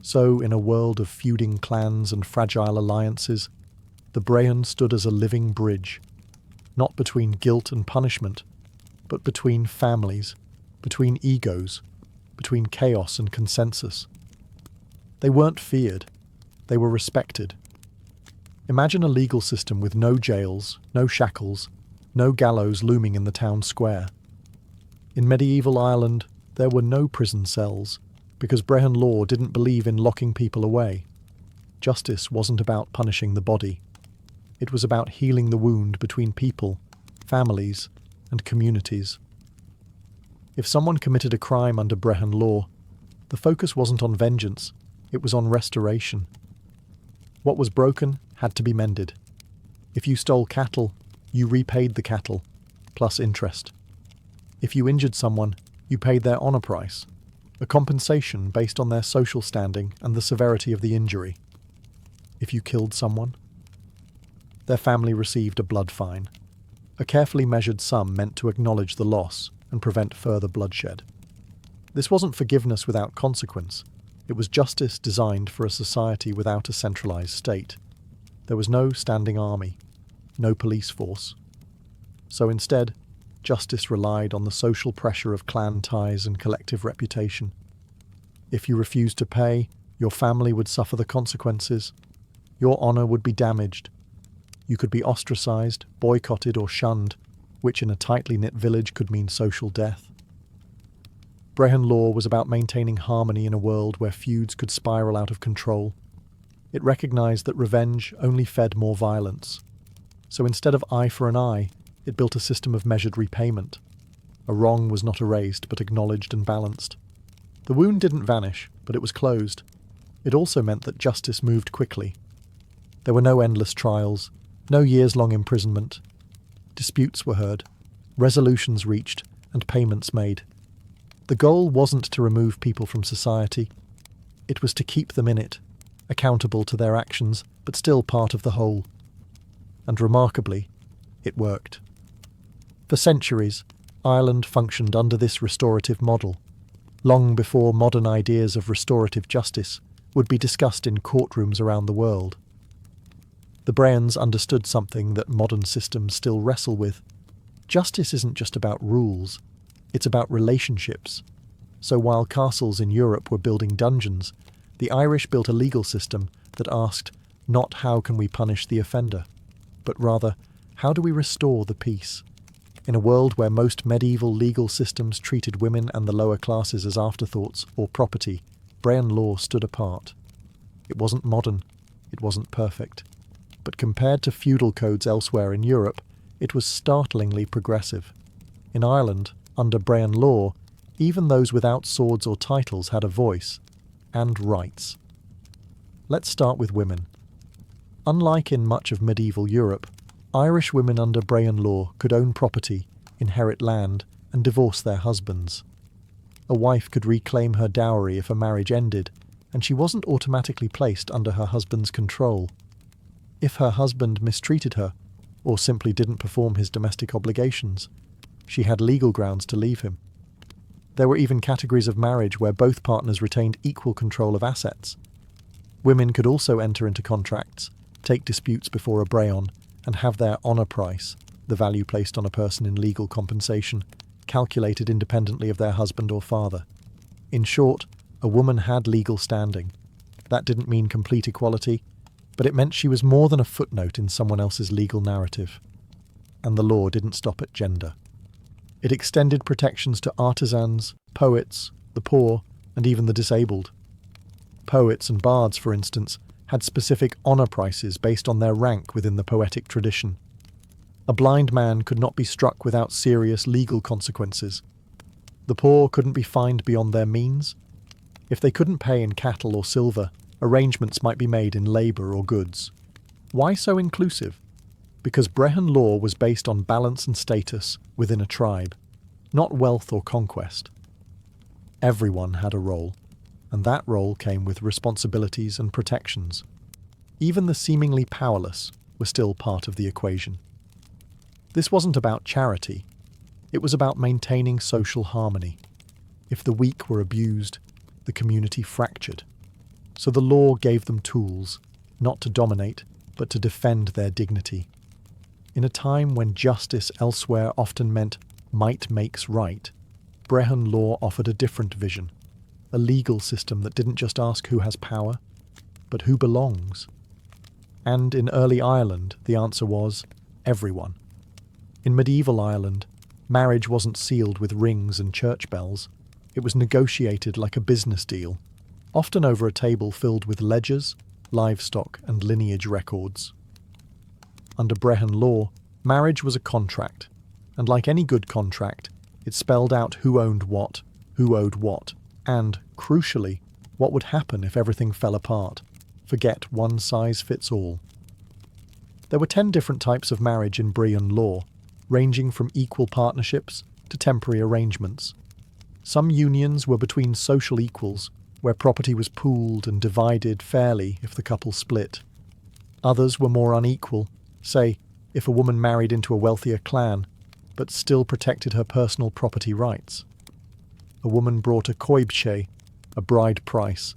So, in a world of feuding clans and fragile alliances, the Brehon stood as a living bridge, not between guilt and punishment, but between families, between egos, between chaos and consensus. They weren't feared, they were respected. Imagine a legal system with no jails, no shackles, no gallows looming in the town square. In medieval Ireland, there were no prison cells, because Brehon law didn't believe in locking people away. Justice wasn't about punishing the body. It was about healing the wound between people, families, and communities. If someone committed a crime under Brehon law, the focus wasn't on vengeance, it was on restoration. What was broken had to be mended. If you stole cattle, you repaid the cattle, plus interest. If you injured someone, you paid their honour price, a compensation based on their social standing and the severity of the injury. If you killed someone, their family received a blood fine, a carefully measured sum meant to acknowledge the loss and prevent further bloodshed. This wasn't forgiveness without consequence. It was justice designed for a society without a centralised state. There was no standing army, no police force. So instead, justice relied on the social pressure of clan ties and collective reputation. If you refused to pay, your family would suffer the consequences. Your honour would be damaged. You could be ostracised, boycotted, or shunned, which in a tightly knit village could mean social death. Brehon law was about maintaining harmony in a world where feuds could spiral out of control. It recognised that revenge only fed more violence. So instead of eye for an eye, it built a system of measured repayment. A wrong was not erased, but acknowledged and balanced. The wound didn't vanish, but it was closed. It also meant that justice moved quickly. There were no endless trials, no years-long imprisonment. Disputes were heard, resolutions reached, and payments made. The goal wasn't to remove people from society. It was to keep them in it, accountable to their actions, but still part of the whole. And remarkably, it worked. For centuries, Ireland functioned under this restorative model, long before modern ideas of restorative justice would be discussed in courtrooms around the world. The Brehons understood something that modern systems still wrestle with. Justice isn't just about rules, it's about relationships. So while castles in Europe were building dungeons, The Irish built a legal system that asked not how can we punish the offender, but rather how do we restore the peace? In a world where most medieval legal systems treated women and the lower classes as afterthoughts or property, Brehon law stood apart. It wasn't modern, it wasn't perfect, but compared to feudal codes elsewhere in Europe, it was startlingly progressive. In Ireland, under Brehon law, even those without swords or titles had a voice and rights. Let's start with women. Unlike in much of medieval Europe, Irish women under Brehon law could own property, inherit land, and divorce their husbands. A wife could reclaim her dowry if a marriage ended, and she wasn't automatically placed under her husband's control. If her husband mistreated her, or simply didn't perform his domestic obligations, she had legal grounds to leave him. There were even categories of marriage where both partners retained equal control of assets. Women could also enter into contracts, take disputes before a Brehon, and have their honour price, the value placed on a person in legal compensation, calculated independently of their husband or father. In short, a woman had legal standing. That didn't mean complete equality, but it meant she was more than a footnote in someone else's legal narrative. And the law didn't stop at gender. It extended protections to artisans, poets, the poor, and even the disabled. Poets and bards, for instance, had specific honour prices based on their rank within the poetic tradition. A blind man could not be struck without serious legal consequences. The poor couldn't be fined beyond their means. If they couldn't pay in cattle or silver, arrangements might be made in labour or goods. Why so inclusive? Because Brehon law was based on balance and status within a tribe, not wealth or conquest. Everyone had a role, and that role came with responsibilities and protections. Even the seemingly powerless were still part of the equation. This wasn't about charity. It was about maintaining social harmony. If the weak were abused, the community fractured. So the law gave them tools, not to dominate, but to defend their dignity. In a time when justice elsewhere often meant might makes right, Brehon law offered a different vision. A legal system that didn't just ask who has power, but who belongs. And in early Ireland, the answer was everyone. In medieval Ireland, marriage wasn't sealed with rings and church bells. It was negotiated like a business deal, often over a table filled with ledgers, livestock, and lineage records. Under Brehon law, marriage was a contract, and like any good contract, it spelled out who owned what, who owed what, and, crucially, what would happen if everything fell apart. Forget one size fits all. There were 10 different types of marriage in Brehon law, ranging from equal partnerships to temporary arrangements. Some unions were between social equals, where property was pooled and divided fairly if the couple split. Others were more unequal, say, if a woman married into a wealthier clan, but still protected her personal property rights. A woman brought a coibche, a bride price,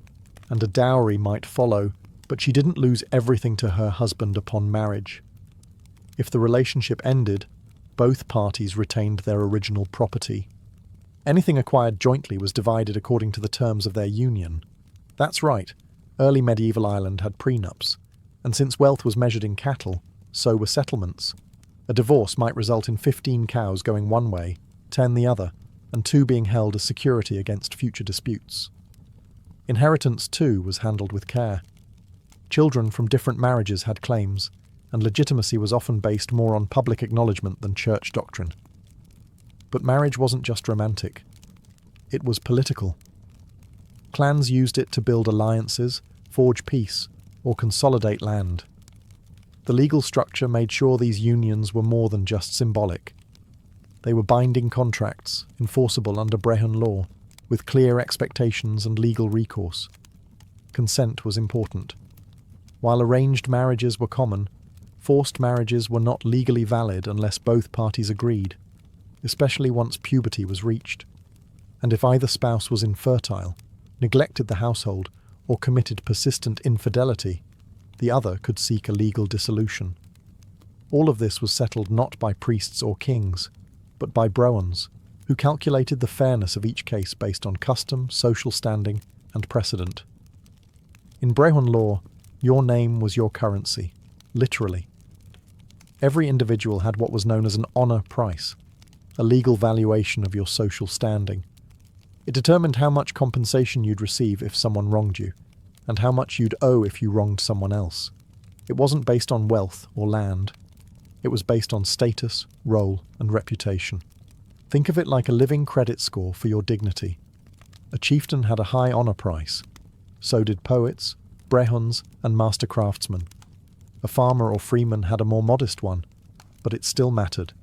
and a dowry might follow, but she didn't lose everything to her husband upon marriage. If the relationship ended, both parties retained their original property. Anything acquired jointly was divided according to the terms of their union. That's right, early medieval Ireland had prenups, and since wealth was measured in cattle, so were settlements. A divorce might result in 15 cows going one way, 10 the other, and 2 being held as security against future disputes. Inheritance, too, was handled with care. Children from different marriages had claims, and legitimacy was often based more on public acknowledgement than church doctrine. But marriage wasn't just romantic. It was political. Clans used it to build alliances, forge peace, or consolidate land. The legal structure made sure these unions were more than just symbolic. They were binding contracts, enforceable under Brehon law, with clear expectations and legal recourse. Consent was important. While arranged marriages were common, forced marriages were not legally valid unless both parties agreed, especially once puberty was reached. And if either spouse was infertile, neglected the household, or committed persistent infidelity, the other could seek a legal dissolution. All of this was settled not by priests or kings, but by Brehons, who calculated the fairness of each case based on custom, social standing, and precedent. In Brehon law, your name was your currency, literally. Every individual had what was known as an honour price, a legal valuation of your social standing. It determined how much compensation you'd receive if someone wronged you, and how much you'd owe if you wronged someone else. It wasn't based on wealth or land. It was based on status, role, and reputation. Think of it like a living credit score for your dignity. A chieftain had a high honour price. So did poets, brehons, and master craftsmen. A farmer or freeman had a more modest one, but it still mattered.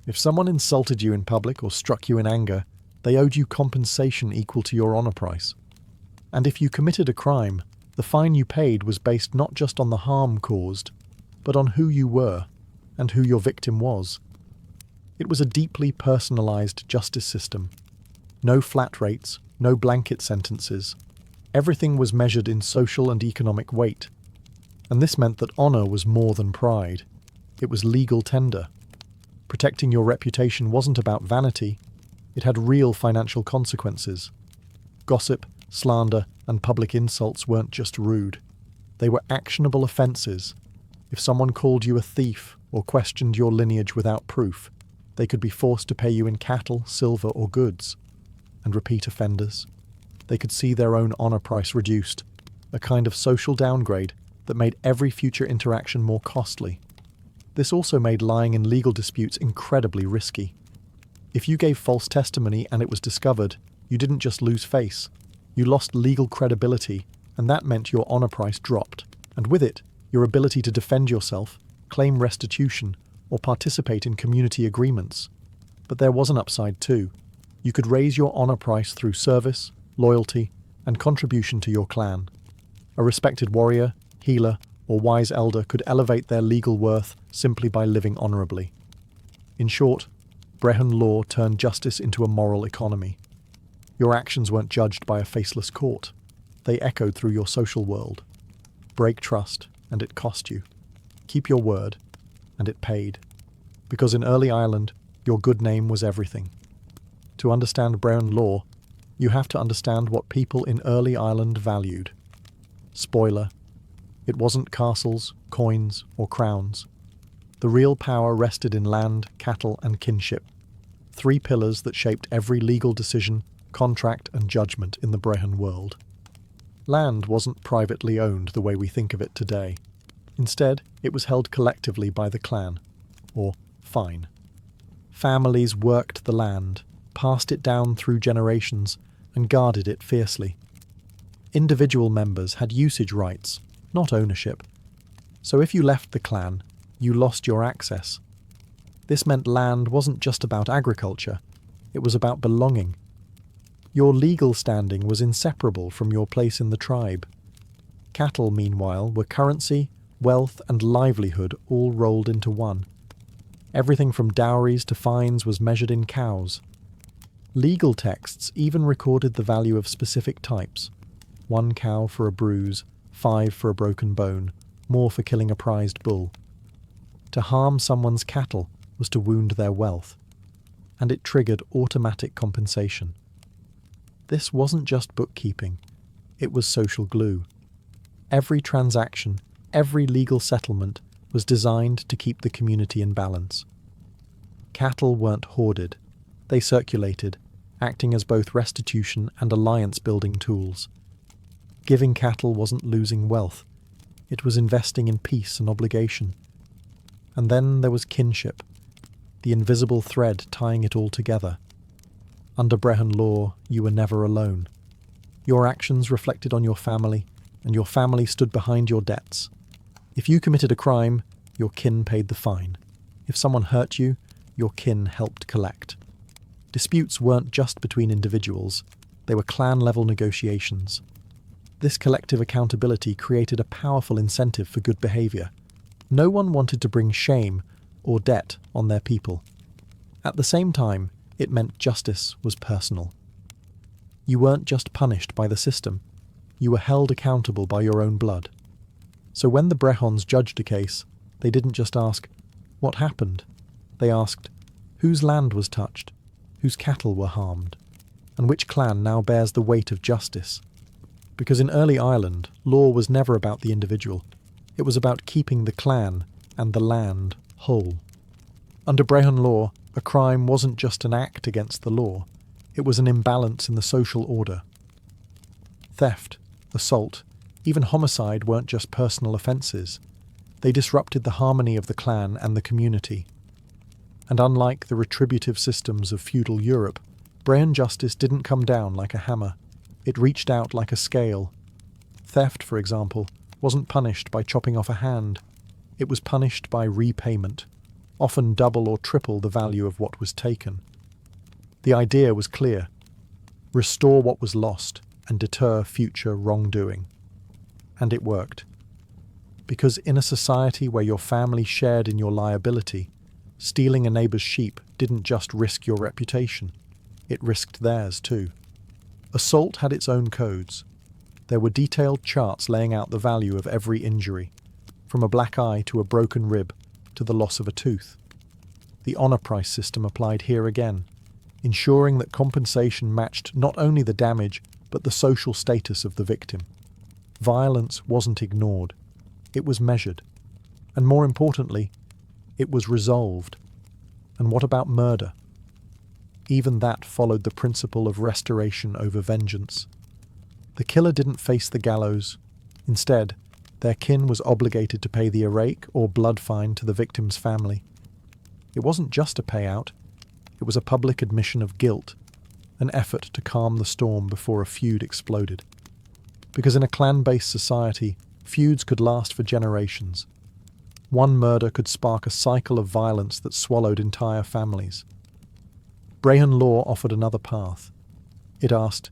If someone insulted you in public or struck you in anger, they owed you compensation equal to your honour price. And if you committed a crime, the fine you paid was based not just on the harm caused, but on who you were and who your victim was. It was a deeply personalised justice system. No flat rates, no blanket sentences. Everything was measured in social and economic weight. And this meant that honour was more than pride. It was legal tender. Protecting your reputation wasn't about vanity. It had real financial consequences. Gossip, slander, and public insults weren't just rude. They were actionable offences. If someone called you a thief or questioned your lineage without proof, they could be forced to pay you in cattle, silver, or goods. And repeat offenders? They could see their own honour price reduced, a kind of social downgrade that made every future interaction more costly. This also made lying in legal disputes incredibly risky. If you gave false testimony and it was discovered, you didn't just lose face. You lost legal credibility, and that meant your honour price dropped, and with it, your ability to defend yourself, claim restitution, or participate in community agreements. But there was an upside too. You could raise your honour price through service, loyalty, and contribution to your clan. A respected warrior, healer, or wise elder could elevate their legal worth simply by living honourably. In short, Brehon law turned justice into a moral economy. Your actions weren't judged by a faceless court. They echoed through your social world. Break trust, and it cost you. Keep your word, and it paid. Because in early Ireland, your good name was everything. To understand Brehon law, you have to understand what people in early Ireland valued. Spoiler: it wasn't castles, coins, or crowns. The real power rested in land, cattle, and kinship. 3 pillars that shaped every legal decision, contract, and judgment in the Brehon world. Land wasn't privately owned the way we think of it today. Instead, it was held collectively by the clan, or fine. Families worked the land, passed it down through generations, and guarded it fiercely. Individual members had usage rights, not ownership. So if you left the clan, you lost your access. This meant land wasn't just about agriculture, it was about belonging. Your legal standing was inseparable from your place in the tribe. Cattle, meanwhile, were currency, wealth, and livelihood all rolled into one. Everything from dowries to fines was measured in cows. Legal texts even recorded the value of specific types: 1 cow for a bruise, 5 for a broken bone, more for killing a prized bull. To harm someone's cattle was to wound their wealth, and it triggered automatic compensation. This wasn't just bookkeeping, it was social glue. Every transaction, every legal settlement was designed to keep the community in balance. Cattle weren't hoarded, they circulated, acting as both restitution and alliance-building tools. Giving cattle wasn't losing wealth, it was investing in peace and obligation. And then there was kinship, the invisible thread tying it all together. Under Brehon law, you were never alone. Your actions reflected on your family, and your family stood behind your debts. If you committed a crime, your kin paid the fine. If someone hurt you, your kin helped collect. Disputes weren't just between individuals, they were clan-level negotiations. This collective accountability created a powerful incentive for good behaviour. No one wanted to bring shame or debt on their people. At the same time, it meant justice was personal. You weren't just punished by the system, you were held accountable by your own blood. So when the Brehons judged a case, they didn't just ask, "What happened?" They asked, "Whose land was touched? Whose cattle were harmed? And which clan now bears the weight of justice?" Because in early Ireland, law was never about the individual. It was about keeping the clan and the land whole. Under Brehon law, a crime wasn't just an act against the law, it was an imbalance in the social order. Theft, assault, even homicide weren't just personal offences. They disrupted the harmony of the clan and the community. And unlike the retributive systems of feudal Europe, Brehon justice didn't come down like a hammer. It reached out like a scale. Theft, for example, wasn't punished by chopping off a hand. It was punished by repayment, often double or triple the value of what was taken. The idea was clear: restore what was lost and deter future wrongdoing. And it worked. Because in a society where your family shared in your liability, stealing a neighbour's sheep didn't just risk your reputation, it risked theirs too. Assault had its own codes. There were detailed charts laying out the value of every injury, from a black eye to a broken rib to the loss of a tooth. The honour price system applied here again, ensuring that compensation matched not only the damage but the social status of the victim. Violence wasn't ignored. It was measured. And more importantly, it was resolved. And what about murder? Even that followed the principle of restoration over vengeance. The killer didn't face the gallows. Instead, their kin was obligated to pay the arraign or blood fine to the victim's family. It wasn't just a payout, it was a public admission of guilt, an effort to calm the storm before a feud exploded. Because in a clan-based society, feuds could last for generations. One murder could spark a cycle of violence that swallowed entire families. Brehon law offered another path. It asked,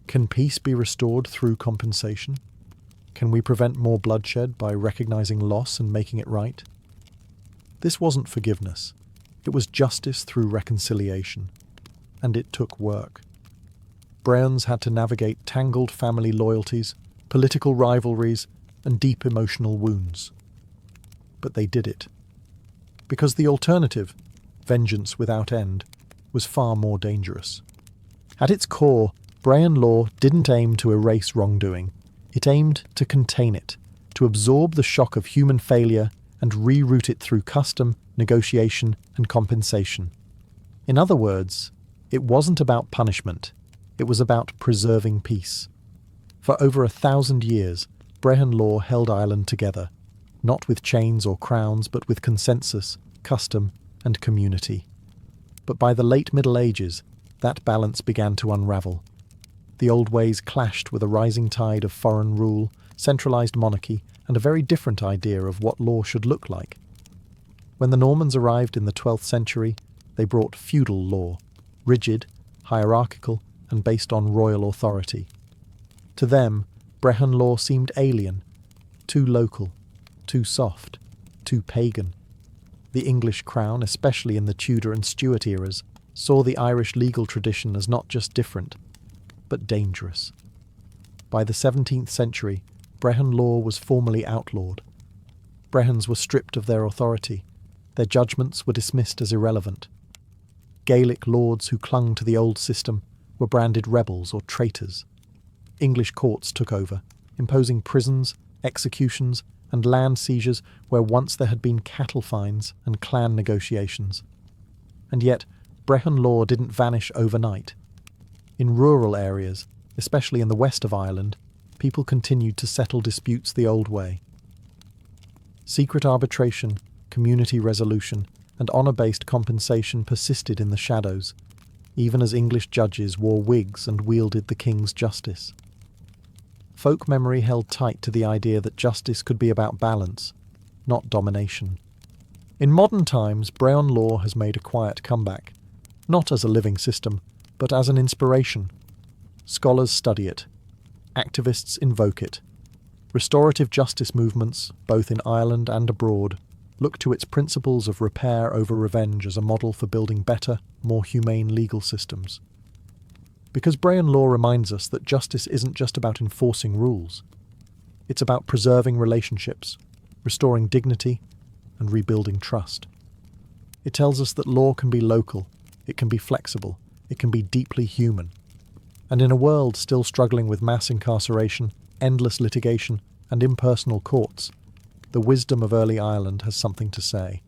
can peace be restored through compensation? Can we prevent more bloodshed by recognizing loss and making it right? This wasn't forgiveness. It was justice through reconciliation. And it took work. Brehons had to navigate tangled family loyalties, political rivalries, and deep emotional wounds. But they did it. Because the alternative, vengeance without end, was far more dangerous. At its core, Brehon law didn't aim to erase wrongdoing. It aimed to contain it, to absorb the shock of human failure and reroute it through custom, negotiation, and compensation. In other words, it wasn't about punishment. It was about preserving peace. For over 1,000 years, Brehon law held Ireland together, not with chains or crowns, but with consensus, custom, and community. But by the late Middle Ages, that balance began to unravel. The old ways clashed with a rising tide of foreign rule, centralised monarchy, and a very different idea of what law should look like. When the Normans arrived in the 12th century, they brought feudal law, rigid, hierarchical, and based on royal authority. To them, Brehon law seemed alien, too local, too soft, too pagan. The English crown, especially in the Tudor and Stuart eras, saw the Irish legal tradition as not just different, but dangerous. By the 17th century, Brehon law was formally outlawed. Brehons were stripped of their authority. Their judgments were dismissed as irrelevant. Gaelic lords who clung to the old system were branded rebels or traitors. English courts took over, imposing prisons, executions, and land seizures where once there had been cattle fines and clan negotiations. And yet, Brehon law didn't vanish overnight. In rural areas, especially in the west of Ireland, people continued to settle disputes the old way. Secret arbitration, community resolution, and honour-based compensation persisted in the shadows, even as English judges wore wigs and wielded the king's justice. Folk memory held tight to the idea that justice could be about balance, not domination. In modern times, Brehon law has made a quiet comeback, not as a living system, but as an inspiration. Scholars study it. Activists invoke it. Restorative justice movements, both in Ireland and abroad, look to its principles of repair over revenge as a model for building better, more humane legal systems. Because Brehon law reminds us that justice isn't just about enforcing rules. It's about preserving relationships, restoring dignity, and rebuilding trust. It tells us that law can be local, it can be flexible, it can be deeply human. And in a world still struggling with mass incarceration, endless litigation, and impersonal courts, the wisdom of early Ireland has something to say.